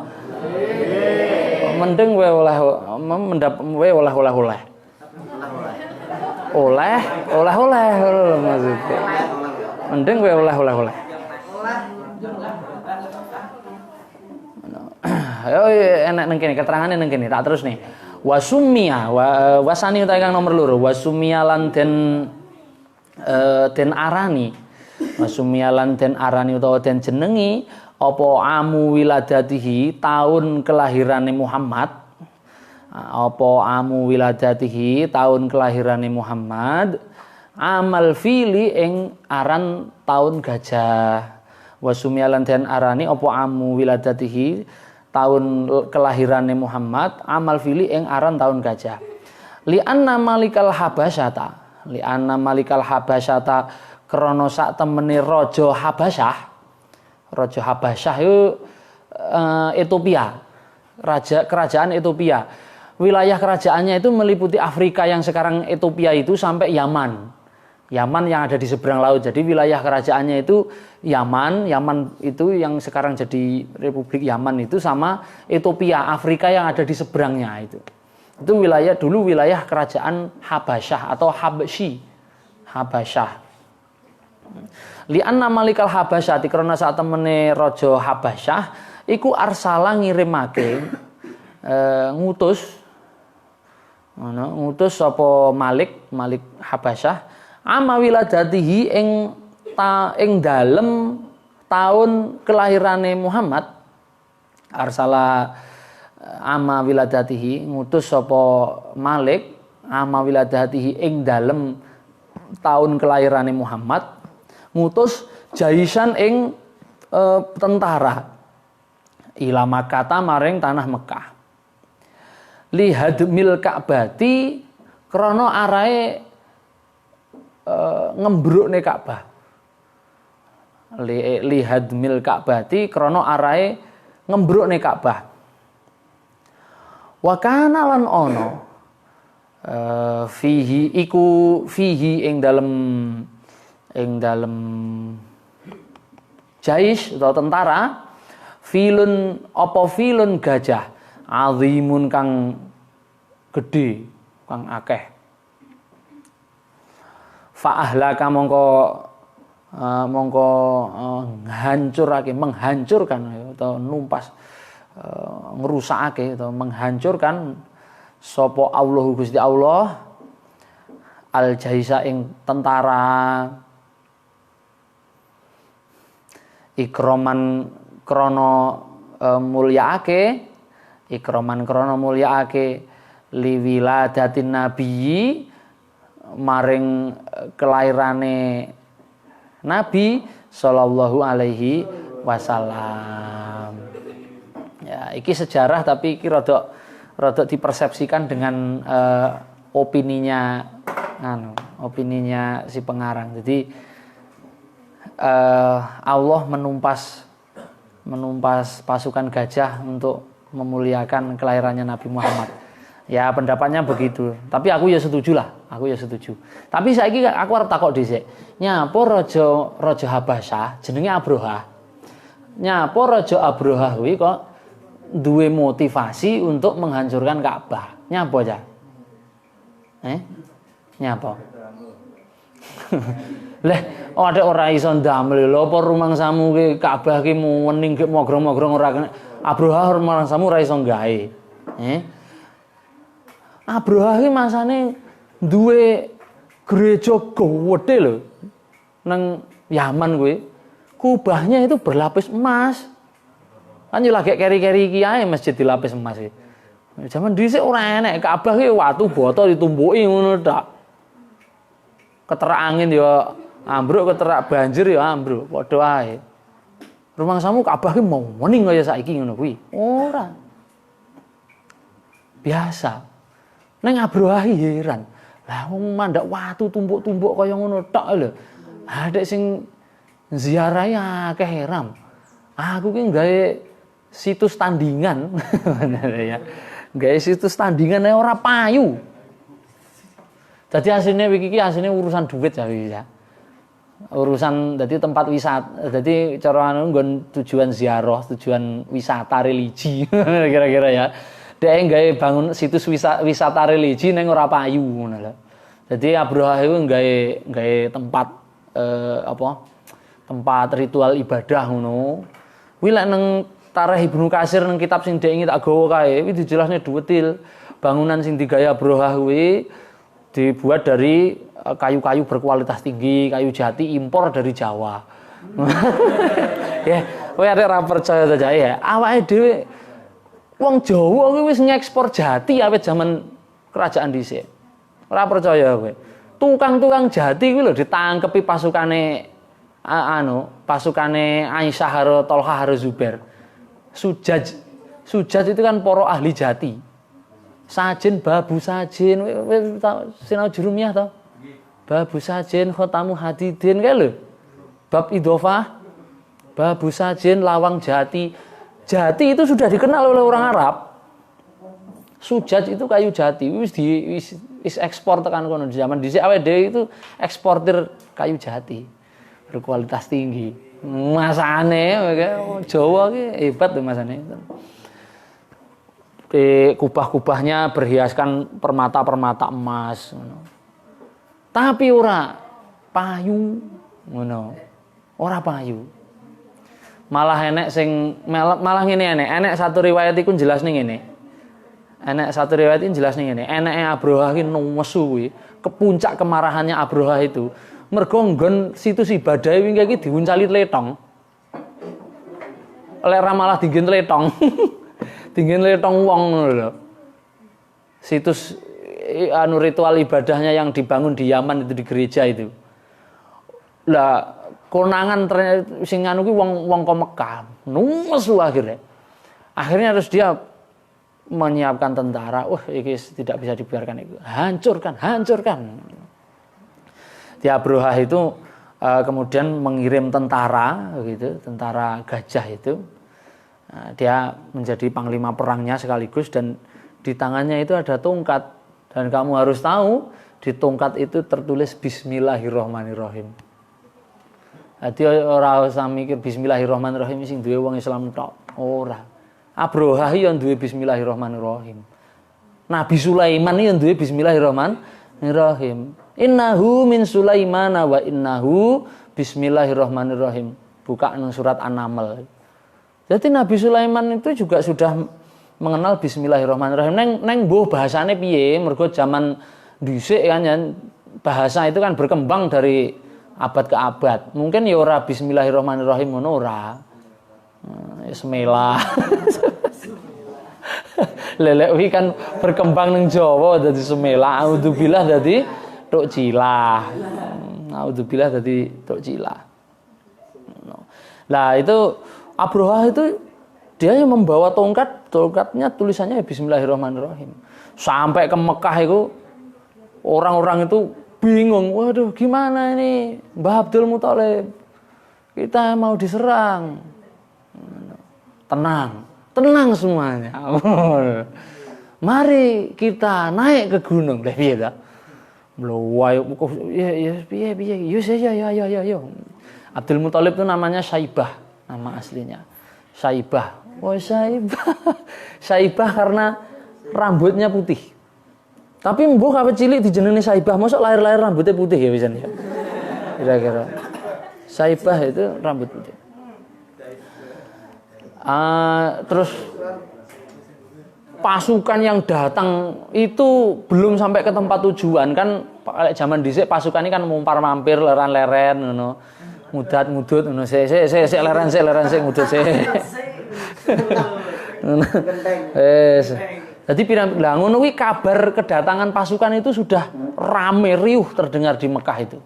Mending kowe oleh maksudnya. Mending kowe oleh. Enak nang kene keterangane nang kene tak terus nih. Wasumia wasani utawa kang nomor 2 wasumia lan den arani. Wasumia lan den arani utawa den jenengi apa amu wiladatihi tahun kelahirane Muhammad. Apa amu wiladatihi tahun kelahirane Muhammad. Amal fili ing aran tahun gajah. Wasumia lan den arani apa amu wiladatihi tahun kelahirannya Muhammad amal fili ing aran tahun gajah. Li'anna malikal habasyata krana sak temene raja Habasyah. Raja Habasyah itu Ethiopia. Kerajaan Ethiopia. Wilayah kerajaannya itu meliputi Afrika yang sekarang Ethiopia itu sampai Yaman. Yaman yang ada di seberang laut. Jadi wilayah kerajaannya itu Yaman itu yang sekarang jadi Republik Yaman itu sama Ethiopia, Afrika yang ada di seberangnya itu. Itu wilayah kerajaan Habasyah atau Habasyah. Li'anna malikal Habasyah krana sak temene raja Habasyah iku arsala ngirimake ngutus sapa Malik Habasyah ama wiladatihi ing dalem tahun kelahirane Muhammad. Arsala ama wiladatihi ngutus sapa Malik ama wiladatihi ing dalem tahun kelahirane Muhammad ngutus jaisan ing tentara ila Makkah maring tanah Mekah lihadmil Ka'bati krana arahe ngembrukne Ka'bah. Lihadmil Ka'bati krana arahe ngembrukne Ka'bah. Wa kana lan ana fihi ing dalem jais atau tentara filun gajah azimun kang gedhe kang akeh. Fa ahlaka mongko mongko menghancurkan atau numpas ngerusakake atau menghancurkan sapa Allah Gusti Allah al jaisa ing tentara ikroman krana mulyaake liwiladatin nabiyyi maring kelairane Nabi sallallahu alaihi wasallam. Ya, iki sejarah tapi iki rada dipersepsikan dengan opininya si pengarang. Jadi Allah menumpas pasukan gajah untuk memuliakan kelahirannya Nabi Muhammad. Ya pendapatnya begitu. Tapi aku ya setuju. Tapi saiki aku arep takok dhisik. Nyapa raja Habasyah jenenge Abroha. Nyapa raja Abroha kuwi kok duwe motivasi untuk menghancurkan Ka'bah. Nyapa aja? Nyapa? Leh, ada ora iso ndamel lho apa rumangsamu ki Ka'bah ki wening ki mogrong-mogrong ora Abroha rumangsamu ora iso gawe. Abroha ki masane duwe gereja gede lho nang Yaman kuwi. Kubahnya itu berlapis emas. Kan yo lagi keri-keri iki ae masjid dilapis emas iki. Zaman dhisik ora enek Ka'bah ki watu bata ditumpuki ngono tok. Keterak angin yo ambruk, keterak banjir yo ambruk, padha ae. Rumangsamu Ka'bah ki mau wening kaya saiki ngono kuwi. Ora. Biasa. Neng Abroha heran. Lah wong mandak watu tumpuk-tumpuk kaya ngono tok lho. Adek sing ziarahi akeh heran. Aku ki gawe situs tandingan. Ya. Gawe situs tandingan ora payu. Jadi aslinya iki aslinya urusan duit ya. Urusan jadi tempat wisata. Jadi cara anu nggon tujuan ziarah, tujuan wisata religi kira-kira ya. Dhek gawe bangun situs wisata religi ning ora payu ngono lho. Jadi Abroha iku gawe tempat tempat ritual ibadah ngono. Kuwi lek nang Tarikh Ibnu Katsir nang kitab sing dhek tak gawa kae iki dijelasne detail. Bangunan sing digawe Abroha kuwi dibuat dari kayu-kayu berkualitas tinggi, kayu jati impor dari Jawa. Ya, kowe arek ora percaya ta ya. Awake dhewe wong Jawa kuwi wis ngekspor jati awet zaman kerajaan dhisik. Ora percaya kowe. Tukang-tukang jati kuwi lho ditangkepi pasukane pasukane Aisyah karo Tolha karo Zubair. Sujaj itu kan para ahli jati. Sajen babu sajen sinau jurumiyah to. Babu sajen khotamu hadidin kae lho. Bab idhofah babu sajen lawang jati. Jati itu sudah dikenal oleh orang Arab. Sujaj itu kayu jati wis ekspor tekan kono zaman dhisik awake dhewe itu eksportir kayu jati berkualitas tinggi. Masane Jawa ki hebat tuh masane. Kubah-kubahnya berhiaskan permata-permata emas ngono. Tapi ora payu ngono. Ora payu. Malah enek sing malah ngene enek satu riwayat iku jelasne ngene. Enek satu riwayat iki jelasne ngene. Eneke Abroha ki nesu kuwi, kepuncak kemarahannya Abroha itu mergo nggon situs ibadah wingi iki diuncali tletong. Oleh ramalah dingin tletong. Dingin letong wong ngono lho. Situs ritual ibadahnya yang dibangun di Yaman itu di gereja itu. Lah konangan sing anu ki wong kok Mekah. Numesu akhirnya. Akhirnya harus dia menyiapkan tentara. Wah, ini tidak bisa dibiarkan itu. Hancurkan. Di Abroha itu kemudian mengirim tentara gitu, tentara gajah itu. Dia menjadi panglima perangnya sekaligus dan di tangannya itu ada tongkat dan kamu harus tahu di tongkat itu tertulis Bismillahirrahmanirrahim. Jadi orang usah mikir Bismillahirrahmanirrahim sing duwe wong Islam tok. Ora. Abroha yang duwe Bismillahirrahmanirrahim. Nabi Sulaiman yang duwe Bismillahirrahmanirrahim. Innahu min Sulaiman wa innahu bismillahirrahmanirrahim. Buka nang surat An-Naml. Jadi Nabi Sulaiman itu juga sudah mengenal bismillahirrahmanirrahim. Neng mbuh bahasane piye? Mergo zaman dhisik kan ya, bahasa itu kan berkembang dari abad ke abad. Mungkin ya ora bismillahirrahmanirrahim ngono ora. Ya semela. Lelek wi kan berkembang nang Jawa dadi semela, auzubillah dadi tok cilah. Auzubillah dadi tok cilah. Lah itu Abroha itu dia yang membawa tongkatnya tulisannya bismillahirrahmanirrahim. Sampai ke Mekah itu orang-orang itu bingung, waduh gimana ini Mbah Abdul Muthalib, kita mau diserang. Tenang semuanya. Mari kita naik ke gunung. Lah piye ta? Ayo piye. Yo. Abdul Muthalib itu namanya Syaibah, nama aslinya. Syaibah. Oh, Syaibah karena rambutnya putih. Tapi mbuh kawe cilik dijenengi Syaibah, mosok lahir-lahir rambutnya putih ya pisan ya. Kira-kira. Syaibah itu rambut putih. Terus pasukan yang datang itu belum sampai ke tempat tujuan kan, kalau zaman dhisik pasukan ini kan mumpar-mampir leren-leren ngono. Mudat-mudut ngono sik leren mudut sik. Jadi lah ngono kuwi kabar kedatangan pasukan itu sudah rame riuh terdengar di Mekah itu.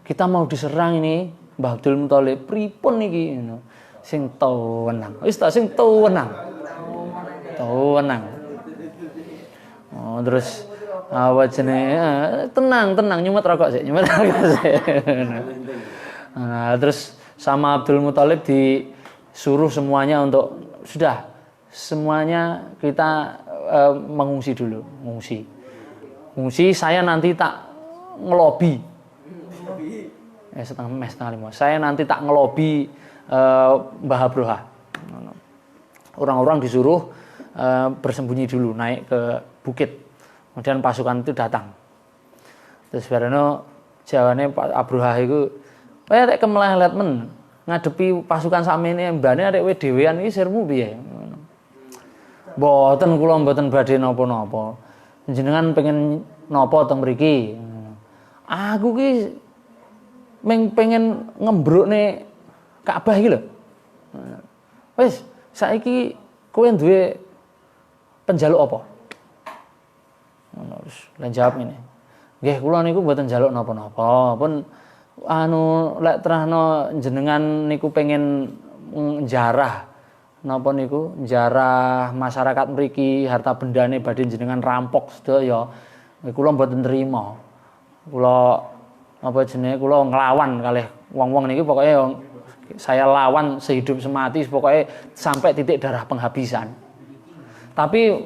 Kita mau diserang ini Mbah Abdul Muthalib, pripun niki ngono. Sing tenang. Wis ta sing tenang. Oh, terus apa jenenge? Tenang, nyumet rokok sik. Nah, terus sama Abdul Muthalib disuruh semuanya untuk sudah semuanya kita mengungsi dulu, ngungsi. Saya nanti tak ngelobi. Setengah lima. Saya nanti tak ngelobi Mbah Abroha. Orang-orang disuruh bersembunyi dulu, naik ke bukit. Kemudian pasukan itu datang. Terus bareno jawane Pak Abroha itu kaya nek kemelelet men ngadepi pasukan sakmene mbane arek kowe dhewean iki sirmu piye? Mboten kula mboten badhe napa-napa. Jenengan pengen napa teng mriki? Aku ki pengen ngembrukne Ka'bah iki lho. Wis, saiki kowe duwe penjaluk apa? Ngono terus lan jawab ngene. Nggih, kula niku mboten njaluk napa-napa, pun lek terahno jenengan niku pengen njarah napa niku njarah masyarakat mriki harta bendane badhe jenengan rampok sedaya kula mboten trima. Kula apa jenenge kula nglawan kalih wong-wong niki pokoke saya lawan sehidup semati pokoke sampai titik darah penghabisan. Tapi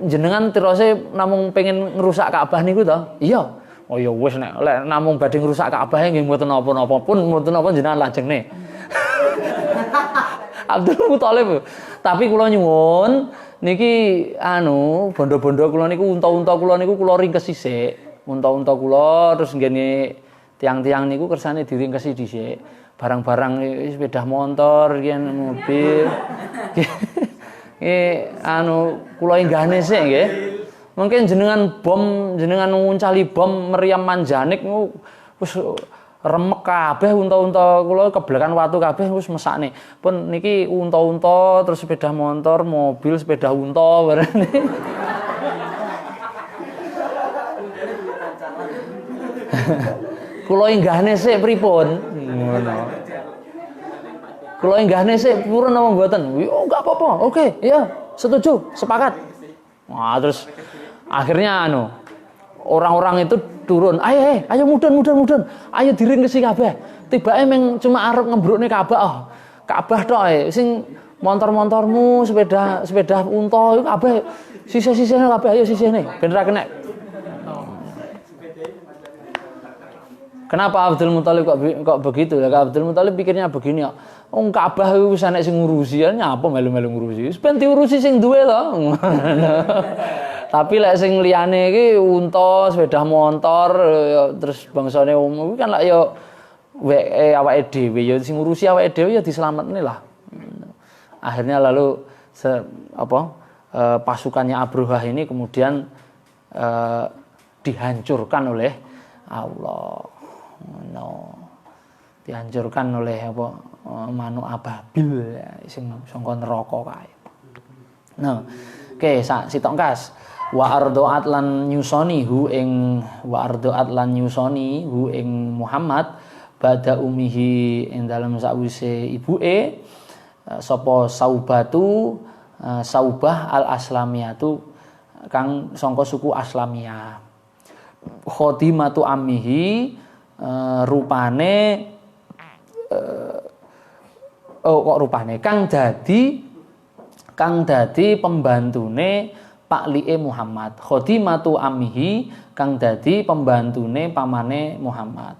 jenengan tirose namung pengen ngrusak Ka'bah niku to? Iya. Oh ya wis nek namung badhe ngrusak Ka'bah nggih mboten napa-napa pun mboten napa jenengan lajengne. Abdul Muthalib. Tapi kula nyuwun niki bondo-bondo kula niku unta-unta kula niku kula ringkes sisik. Unta-unta kula terus nggene tiang-tiang niku kersane diringkesi dhisik. Barang-barang sepeda motor, mobil. Kula enggahne sik nggih. Mungkin jenengan nguncali bom meriam manjanik wis remek kabeh unta-unta kula keblekan watu kabeh wis mesakne. Pun niki unta-unta terus sepeda motor, mobil, sepeda unta barene. Kula enggahne sik pripun? Ngono. Kula enggahne sik purun apa mboten? Yo enggak apa-apa. Oke, iya, setuju, sepakat. Wah, terus akhirnya orang-orang itu turun. Ayo mudun. Ayo diringkesi kabeh. Tibake meng cuma arep ngembrukne Ka'bah. Ka'bah tok ae. Sing motor-motormu, sepeda unta iku kabeh sisih-sisihne kabeh ayo sisihne ben ra kenek. Kenapa Abdul Muthalib kok begitu? Ya Abdul Muthalib pikirnya begini ya. Wong Ka'bah iku wis enek sing ngurusi, nyapa melu-melu ngurusi. Wis ben diurusi sing duwe to. Tapi lek sing liyane iki unta, sepeda motor, terus bangsane umum kan lek ya awake dhewe ya sing ngurusi awake dhewe ya diselametne lah. Akhirnya lalu pasukannya Abrohah ini kemudian dihancurkan oleh Allah. Dihancurkan oleh manuk ababil sing saka neraka kae. Nah, oke, sitok kas. Wa ardoat lan nyusoni hu ing Muhammad bada umihi ing dalem sakwise ibuke sapa Saubah al-Aslamiyatu kang sangka suku Aslamiyah. Khadimatu ammihi rupane kang dadi pembantune Paklie Muhammad. Khadimatu ammihi kang dadi pembantune pamane Muhammad.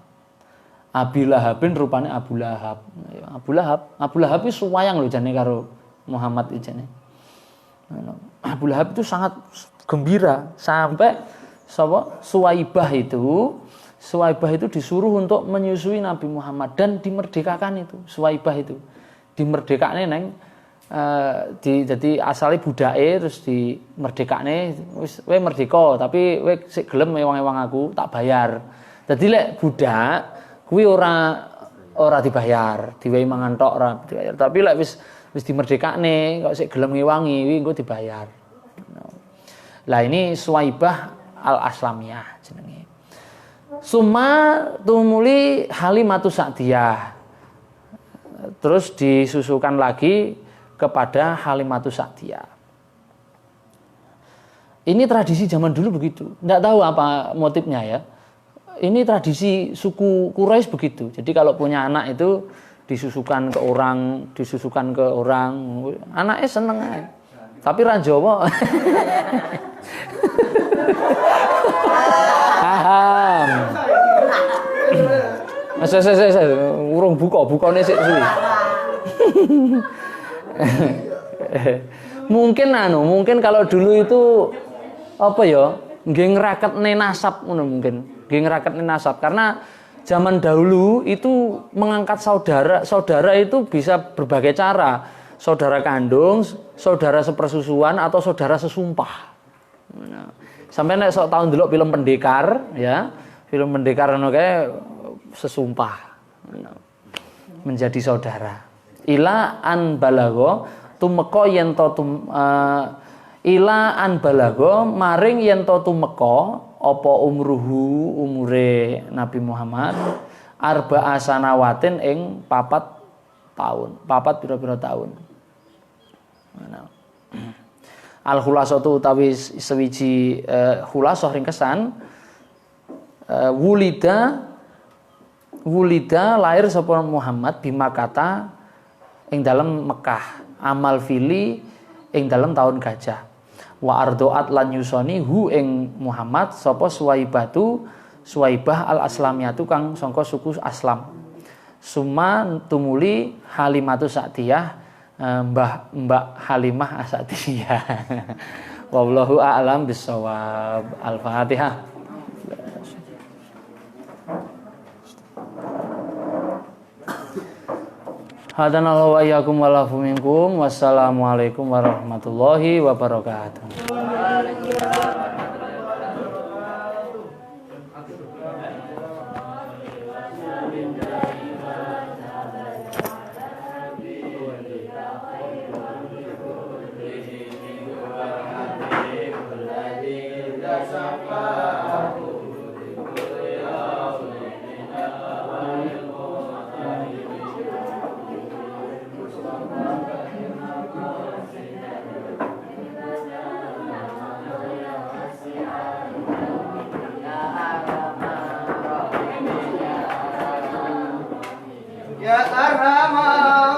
Abi Lahabin rupane Abu Lahab. Abu Lahab itu suwayang lho jane karo Muhammad iki jane. Abu Lahab itu sangat gembira sampai Suwaibah itu disuruh untuk menyusui Nabi Muhammad dan dimerdekakan itu. Suwaibah itu dimerdekakne neng jadi asale budake terus dimerdekakne wis kowe merdeka tapi kowe sik gelem ewang-ewang aku tak bayar. Dadi lek budak kuwi ora dibayar, diwehi mangan tok ora dibayar. Tapi lek wis dimerdekakne kok sik gelem ngewangi kuwi engko dibayar. Lah ini Suwaibah al-Aslamiyah jenenge. Summa tumuli Halimatu Sa'diyah. Terus disusukan lagi kepada Halimatu Sa'diyah. Ini tradisi zaman dulu begitu. Enggak tahu apa motifnya ya. Ini tradisi suku Quraisy begitu. Jadi kalau punya anak itu disusukan ke orang. Anaknya seneng aja. Tapi ra Jawa. Paham. Urung bukane sik suwi. Mungkin kalau dulu itu apa ya? Nggih ngraketne nasab ngono mungkin. Nggih ngraketne nasab karena zaman dahulu itu mengangkat saudara itu bisa berbagai cara. Saudara kandung, saudara sepersusuan atau saudara sesumpah. Nah, sampai nek sok tahun delok film Pendekar ya. Film Pendekar ngono kae sesumpah. Menjadi saudara. Ila an balago tumeka yen to ila an balago maring yen to tumeka apa umure Nabi Muhammad arba'a sanawatin ing 4 tahun. 4 pira-pira tahun. Al-khulasatu utawi sewiji khulasah ringkesan wulida lahir sapa Muhammad di Makkah ing dalem Mekah amal fili ing dalem tahun gajah wa ardoat lan yusoni hu ing Muhammad sapa Suwaibah al-Aslamiyatu kang sangka suku Aslam summa tumuli Halimatu Sa'diyah Mbak Halimah As-Sa'diyah. Wallahu a'lam bissawab. Al-Fatihah. Hadanallahu wa iyyakum wa lafu minkum. Wassalamualaikum warahmatullahi wabarakatuh. Ya Arhamar